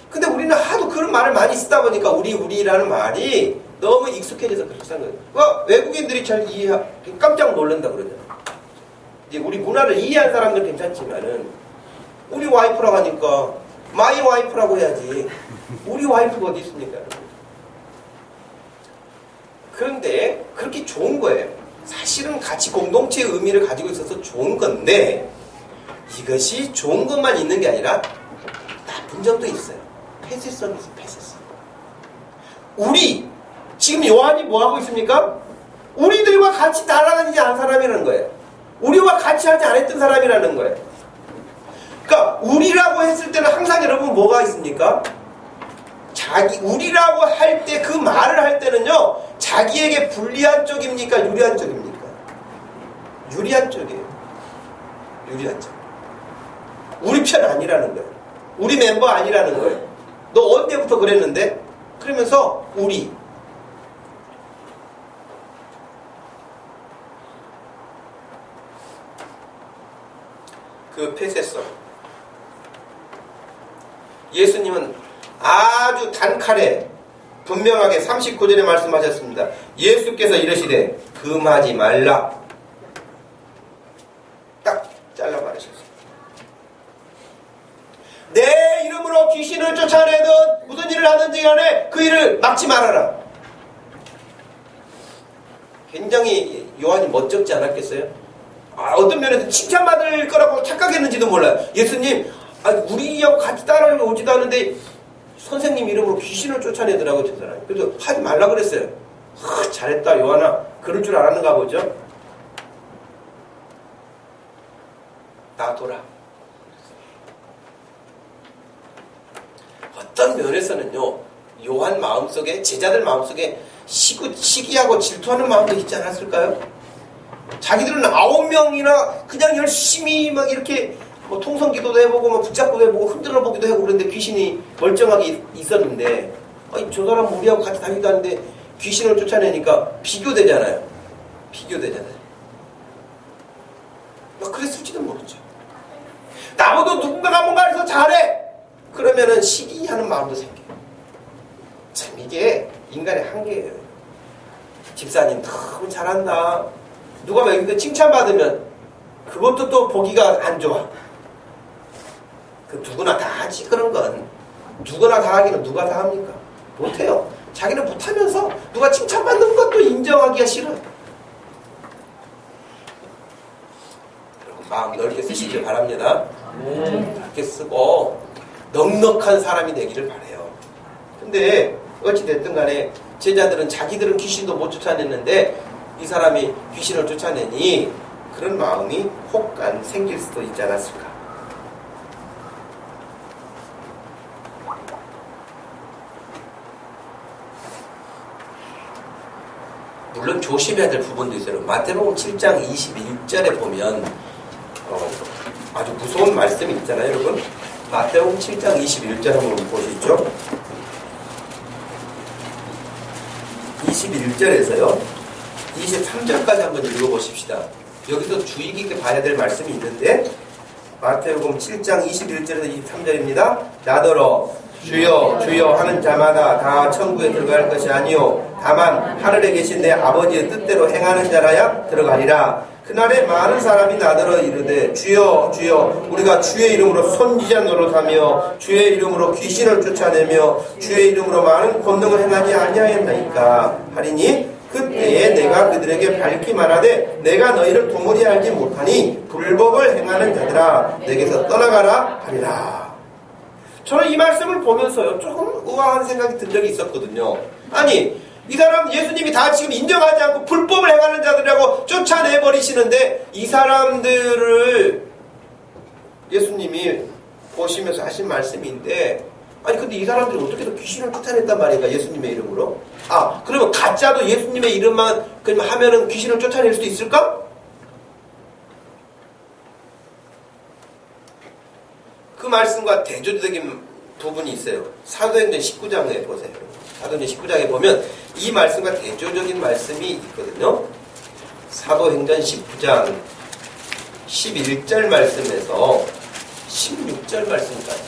근데 우리는 하도 그런 말을 많이 쓰다 보니까 우리라는 말이 너무 익숙해져서 그렇게 사는 거예요. 외국인들이 잘 깜짝 놀란다 그러잖아요. 이제 우리 문화를 이해한 사람들 괜찮지만은 우리 와이프라고 하니까 마이 와이프라고 해야지 우리 와이프가 어디 있습니까? 그런데 그렇게 좋은 거예요. 사실은 같이 공동체의 의미를 가지고 있어서 좋은 건데 이것이 좋은 것만 있는 게 아니라 나쁜 점도 있어요. 폐쇄성이 있어요. 폐쇄성. 지금 요한이 뭐 하고 있습니까? 우리들과 같이 날아다니지 않은 사람이라는 거예요. 우리와 같이 하지 않았던 사람이라는 거예요. 그러니까 우리라고 했을 때는 항상 여러분 뭐가 있습니까? 우리라고 할 때 그 말을 할 때는요 자기에게 불리한 쪽입니까? 유리한 쪽입니까? 유리한 쪽이에요. 유리한 쪽. 우리 편 아니라는 거예요. 우리 멤버 아니라는 거예요. 너 언제부터 그랬는데? 그러면서 우리 그 폐쇄성. 예수님은 아주 단칼에 분명하게 39절에 말씀하셨습니다. 예수께서 이르시되 금하지 말라. 딱 잘라 말하셨어요. 내 이름으로 귀신을 쫓아내든 무슨 일을 하든지 간에 그 일을 막지 말아라. 굉장히 요한이 멋쩍지 않았겠어요? 어떤 면에서 칭찬받을 거라고 착각했는지도 몰라요. 예수님 우리하고 같이 따라오지도 않은데 선생님 이름으로 귀신을 쫓아내더라고요. 저 사람이. 그래서 하지 말라 그랬어요. 잘했다 요한아. 그럴 줄 알았는가 보죠. 놔둬라. 어떤 면에서는요 요한 마음속에 제자들 마음속에 시기하고 질투하는 마음도 있지 않았을까요? 자기들은 9명이나 그냥 열심히 막 이렇게 뭐 통성기도도 해보고 뭐 붙잡고도 해보고 흔들어 보기도 하고 그런데 귀신이 멀쩡하게 있었는데 저 사람 우리하고 같이 다니도 하는데 귀신을 쫓아내니까 비교되잖아요. 그랬을지도 모르죠. 나보다 누군가가 뭔가 해서 잘해. 그러면은 시기하는 마음도 생겨요. 참 이게 인간의 한계예요. 집사님 너무 잘한다. 누가 막 이렇게 칭찬받으면 그것도 또 보기가 안 좋아. 그 누구나 다 하지. 그런 건 누구나 다 하기는 누가 다 합니까? 못해요. 자기는 못하면서 누가 칭찬받는 것도 인정하기가 싫어. 마음 넓게 쓰시길 바랍니다. 넓게 쓰고 넉넉한 사람이 되기를 바라요. 근데 어찌됐든 간에 제자들은 자기들은 귀신도 못 쫓아냈는데 이 사람이 귀신을 쫓아내니 그런 마음이 혹간 생길 수도 있지 않았을까. 물론 조심해야 될 부분도 있어요. 마태복음 7장 21절에 보면 아주 무서운 말씀이 있잖아요, 여러분. 마태복음 7장 21절 한번 보시죠. 21절에서요. 23절까지 한번 읽어보십시다. 여기서 주의 깊게 봐야 될 말씀이 있는데 마태복음 7장 21절에서 23절입니다. 나더러 주여 주여 하는 자마다 다 천국에 들어갈 것이 아니요 다만 하늘에 계신 내 아버지의 뜻대로 행하는 자라야 들어가리라. 그날에 많은 사람이 나더러 이르되 주여 주여 우리가 주의 이름으로 선지자 노릇하며 주의 이름으로 귀신을 쫓아내며 주의 이름으로 많은 권능을 행하지 아니하였나이까 하리니 그때에 내가 그들에게 밝히 말하되 내가 너희를 도무지 알지 못하니 불법을 행하는 자들아 내게서 떠나가라 하리라. 저는 이 말씀을 보면서요 조금 우아한 생각이 든 적이 있었거든요. 아니 이 사람 예수님이 다 지금 인정하지 않고 불법을 행하는 자들이라고 쫓아내버리시는데 이 사람들을 예수님이 보시면서 하신 말씀인데 아니 근데 이 사람들이 어떻게 해서 귀신을 쫓아냈단 말인가 예수님의 이름으로? 아 그러면 가짜도 예수님의 이름만 그러면 하면은 귀신을 쫓아낼 수도 있을까? 그 말씀과 대조적인 부분이 있어요. 사도행전 19장에 보세요. 사도행전 19장에 보면 이 말씀과 대조적인 말씀이 있거든요. 사도행전 19장 11절 말씀에서 16절 말씀까지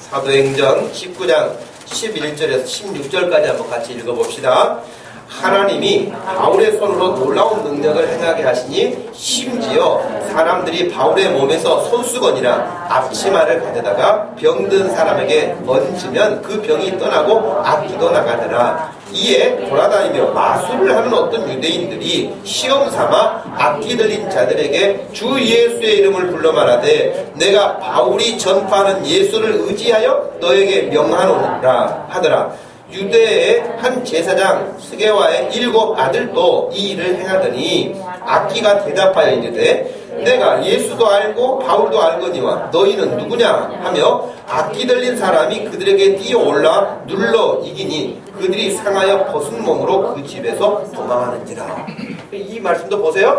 사도행전 19장 11절에서 16절까지 한번 같이 읽어봅시다. 하나님이 바울의 손으로 놀라운 능력을 행하게 하시니 심지어 사람들이 바울의 몸에서 손수건이나 앞치마를 가져다가 병든 사람에게 얹으면 그 병이 떠나고 악기도 나가더라. 이에 돌아다니며 마술을 하는 어떤 유대인들이 시험삼아 악기 들린 자들에게 주 예수의 이름을 불러 말하되 내가 바울이 전파하는 예수를 의지하여 너에게 명하노라 하더라. 유대의 한 제사장 스게와의 7 아들도 이 일을 행하더니 악기가 대답하여 이르되 내가 예수도 알고 바울도 알거니와 너희는 누구냐 하며 악기 들린 사람이 그들에게 뛰어올라 눌러 이기니 그들이 상하여 벗은 몸으로 그 집에서 도망하는지라. 이 말씀도 보세요.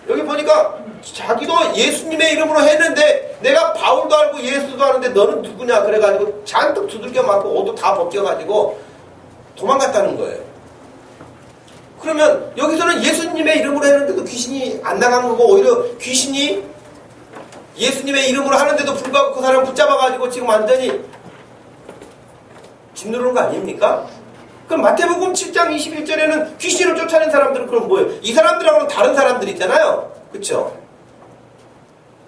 여기 보니까 자기도 예수님의 이름으로 했는데 내가 바울도 알고 예수도 아는데 너는 누구냐 그래가지고 잔뜩 두들겨 맞고 옷도 다 벗겨가지고 도망갔다는 거예요. 그러면 여기서는 예수님의 이름으로 했는데도 귀신이 안 나간 거고 오히려 귀신이 예수님의 이름으로 하는데도 불구하고 그 사람을 붙잡아가지고 지금 완전히 짓누르는 거 아닙니까? 그럼 마태복음 7장 21절에는 귀신을 쫓아낸 사람들은 그럼 뭐예요? 이 사람들하고는 다른 사람들 있잖아요. 그렇죠?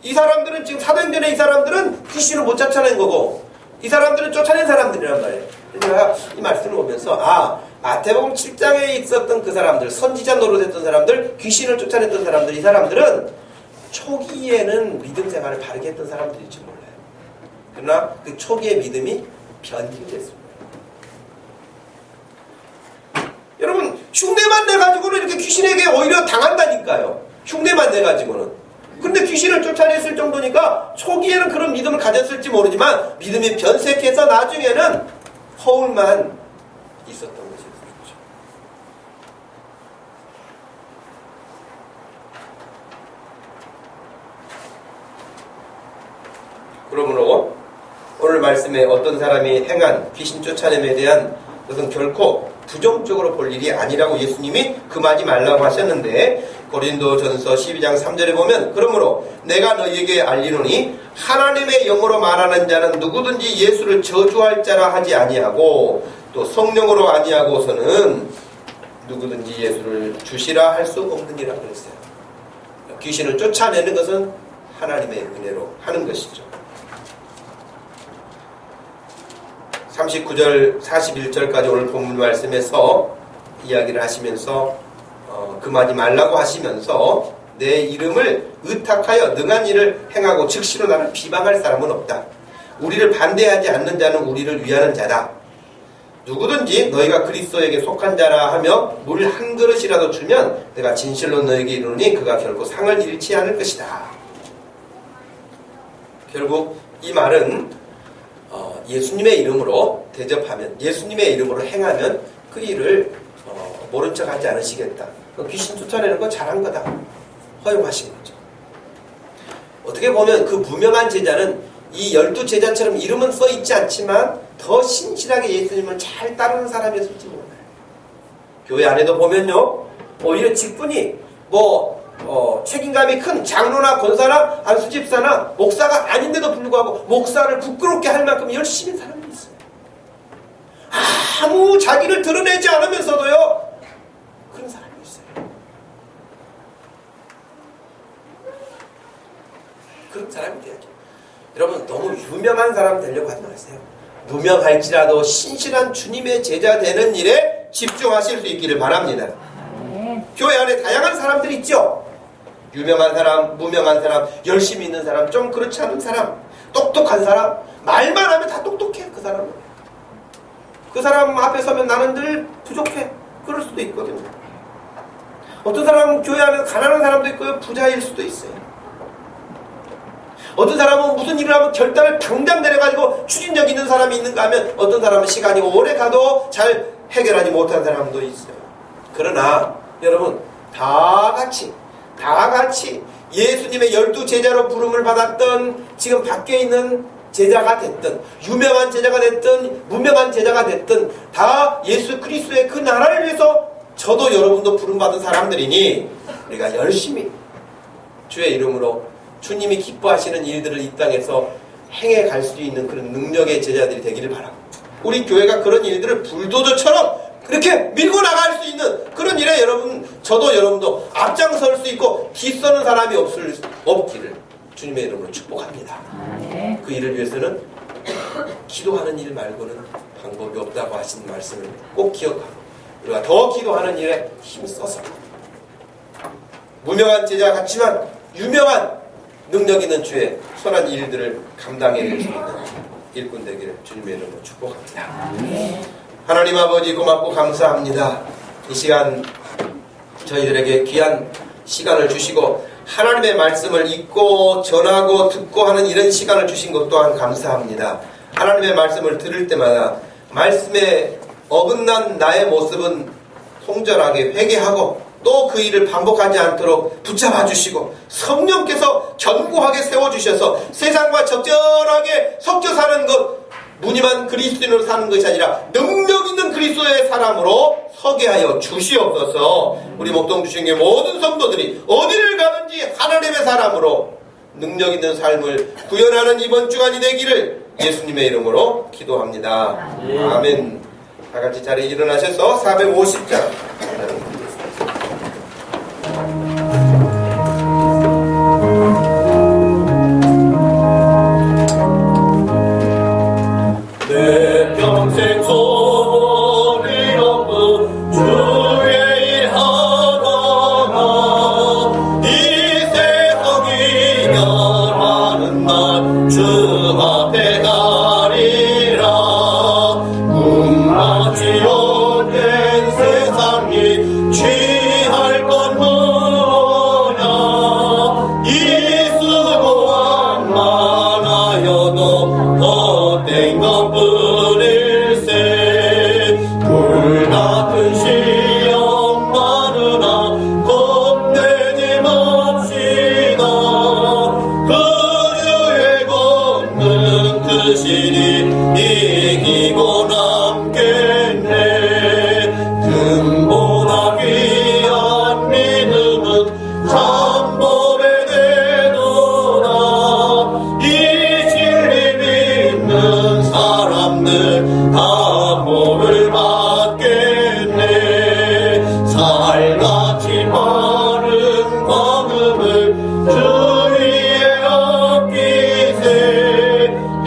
이 사람들은 지금 사도행전에 이 사람들은 귀신을 못 쫓아낸 거고 이 사람들은 쫓아낸 사람들이란 말이에요. 제가 이 말씀을 보면서 마태복음 7장에 있었던 그 사람들, 선지자 노릇했던 사람들, 귀신을 쫓아냈던 사람들, 이 사람들은 초기에는 믿음 생활을 바르게 했던 사람들일지 몰라요. 그러나 그 초기의 믿음이 변질됐습니다. 여러분 흉내만 내가지고는 이렇게 귀신에게 오히려 당한다니까요. 흉내만 내가지고는. 근데 귀신을 쫓아냈을 정도니까 초기에는 그런 믿음을 가졌을지 모르지만 믿음이 변색해서 나중에는 허울만 있었던 것이죠. 그러므로 오늘 말씀에 어떤 사람이 행한 귀신 쫓아냄에 대한 것은 결코 부정적으로 볼 일이 아니라고 예수님이 금하지 말라고 하셨는데 고린도전서 12장 3절에 보면 그러므로 내가 너희에게 알리노니 하나님의 영으로 말하는 자는 누구든지 예수를 저주할 자라 하지 아니하고 또 성령으로 아니하고서는 누구든지 예수를 주시라 할 수 없느니라 그랬어요. 귀신을 쫓아내는 것은 하나님의 은혜로 하는 것이죠. 39절 41절까지 오늘 본문 말씀에서 이야기를 하시면서 금하지 말라고 하시면서 내 이름을 의탁하여 능한 일을 행하고 즉시로 나를 비방할 사람은 없다. 우리를 반대하지 않는 자는 우리를 위하는 자다. 누구든지 너희가 그리스도에게 속한 자라 하며 물 한 그릇이라도 주면 내가 진실로 너에게 이르노니 그가 결코 상을 잃지 않을 것이다. 결국 이 말은 예수님의 이름으로 대접하면, 예수님의 이름으로 행하면 그 일을 모른 척 하지 않으시겠다. 귀신 쫓아내는 거 잘한 거다. 허용하신 거죠. 어떻게 보면 그 무명한 제자는 이 12제자처럼 이름은 써있지 않지만 더 신실하게 예수님을 잘 따르는 사람이었을지 몰라요. 교회 안에도 보면요, 오히려 직분이 책임감이 큰 장로나 권사나 안수집사나 목사가 아닌데도 불구하고 목사를 부끄럽게 할 만큼 열심히 사람이 있어요. 아무 자기를 드러내지 않으면서도요, 그런 사람이 있어요. 그런 사람이 돼야죠. 여러분, 너무 유명한 사람 되려고 하지 마세요. 무명할지라도 신실한 주님의 제자 되는 일에 집중하실 수 있기를 바랍니다. 교회 안에 다양한 사람들이 있죠. 유명한 사람, 무명한 사람, 열심히 있는 사람, 좀 그렇지 않은 사람, 똑똑한 사람, 말만 하면 다 똑똑해. 그 사람은. 그 사람 앞에 서면 나는 늘 부족해. 그럴 수도 있거든요. 어떤 사람은 교회 안에 가난한 사람도 있고요, 부자일 수도 있어요. 어떤 사람은 무슨 일을 하면 결단을 당장 내려가지고 추진력 있는 사람이 있는가 하면 어떤 사람은 시간이 오래 가도 잘 해결하지 못한 사람도 있어요. 그러나 여러분, 다 같이 예수님의 12제자로 부름을 받았던, 지금 밖에 있는 제자가 됐든, 유명한 제자가 됐든, 무명한 제자가 됐든, 다 예수 그리스도의 그 나라를 위해서 저도 여러분도 부름받은 사람들이니 우리가 열심히 주의 이름으로 주님이 기뻐하시는 일들을 이 땅에서 행해 갈 수 있는 그런 능력의 제자들이 되기를 바랍니다. 우리 교회가 그런 일들을 불도저처럼 그렇게 밀고 나갈 수 있는 그런 일에 저도 여러분도 앞장설 수 있고 뒤서는 사람이 없기를 주님의 이름으로 축복합니다. 그 일을 위해서는 기도하는 일 말고는 방법이 없다고 하신 말씀을 꼭 기억하고 우리가 더 기도하는 일에 힘써서 무명한 제자 같지만 유명한 능력 있는 주의 선한 일들을 감당해낼 수 있는 일꾼 되기를 주님의 이름으로 축복합니다. 하나님 아버지 고맙고 감사합니다. 이 시간 저희들에게 귀한 시간을 주시고 하나님의 말씀을 읽고 전하고 듣고 하는 이런 시간을 주신 것 또한 감사합니다. 하나님의 말씀을 들을 때마다 말씀에 어긋난 나의 모습은 통절하게 회개하고 또 그 일을 반복하지 않도록 붙잡아 주시고 성령께서 견고하게 세워주셔서 세상과 적절하게 섞여 사는 것, 무늬만 그리스도인으로 사는 것이 아니라 능력 있는 그리스도의 사람으로 서게 하여 주시옵소서. 우리 목동주신교회 모든 성도들이 어디를 가든지 하나님의 사람으로 능력 있는 삶을 구현하는 이번 주간이 되기를 예수님의 이름으로 기도합니다. 아멘. 다 같이 자리에 일어나셔서 450장 내 평생 소원이 없고 주의 일 하다가 이 세상이 멸하는 날 주 앞에 가리라. 꿈같이 오랜 세상이 주위에 엎기세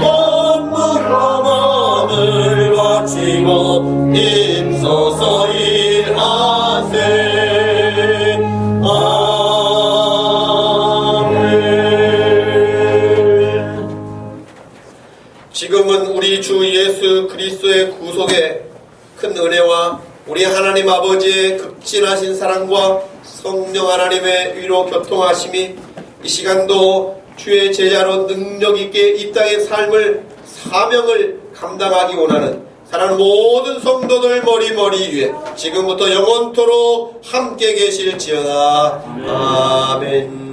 온문과 마음을 바치고 힘써서 일하세. 아멘. 지금은 우리 주 예수 그리스도의 구속의 큰 은혜와 우리 하나님 아버지의 극진하신 사랑과 성령 하나님의 위로 교통하심이 이 시간도 주의 제자로 능력 있게 이 땅의 삶을 사명을 감당하기 원하는 사랑하는 모든 성도들 머리 위에 지금부터 영원토록 함께 계실지어다. 아멘.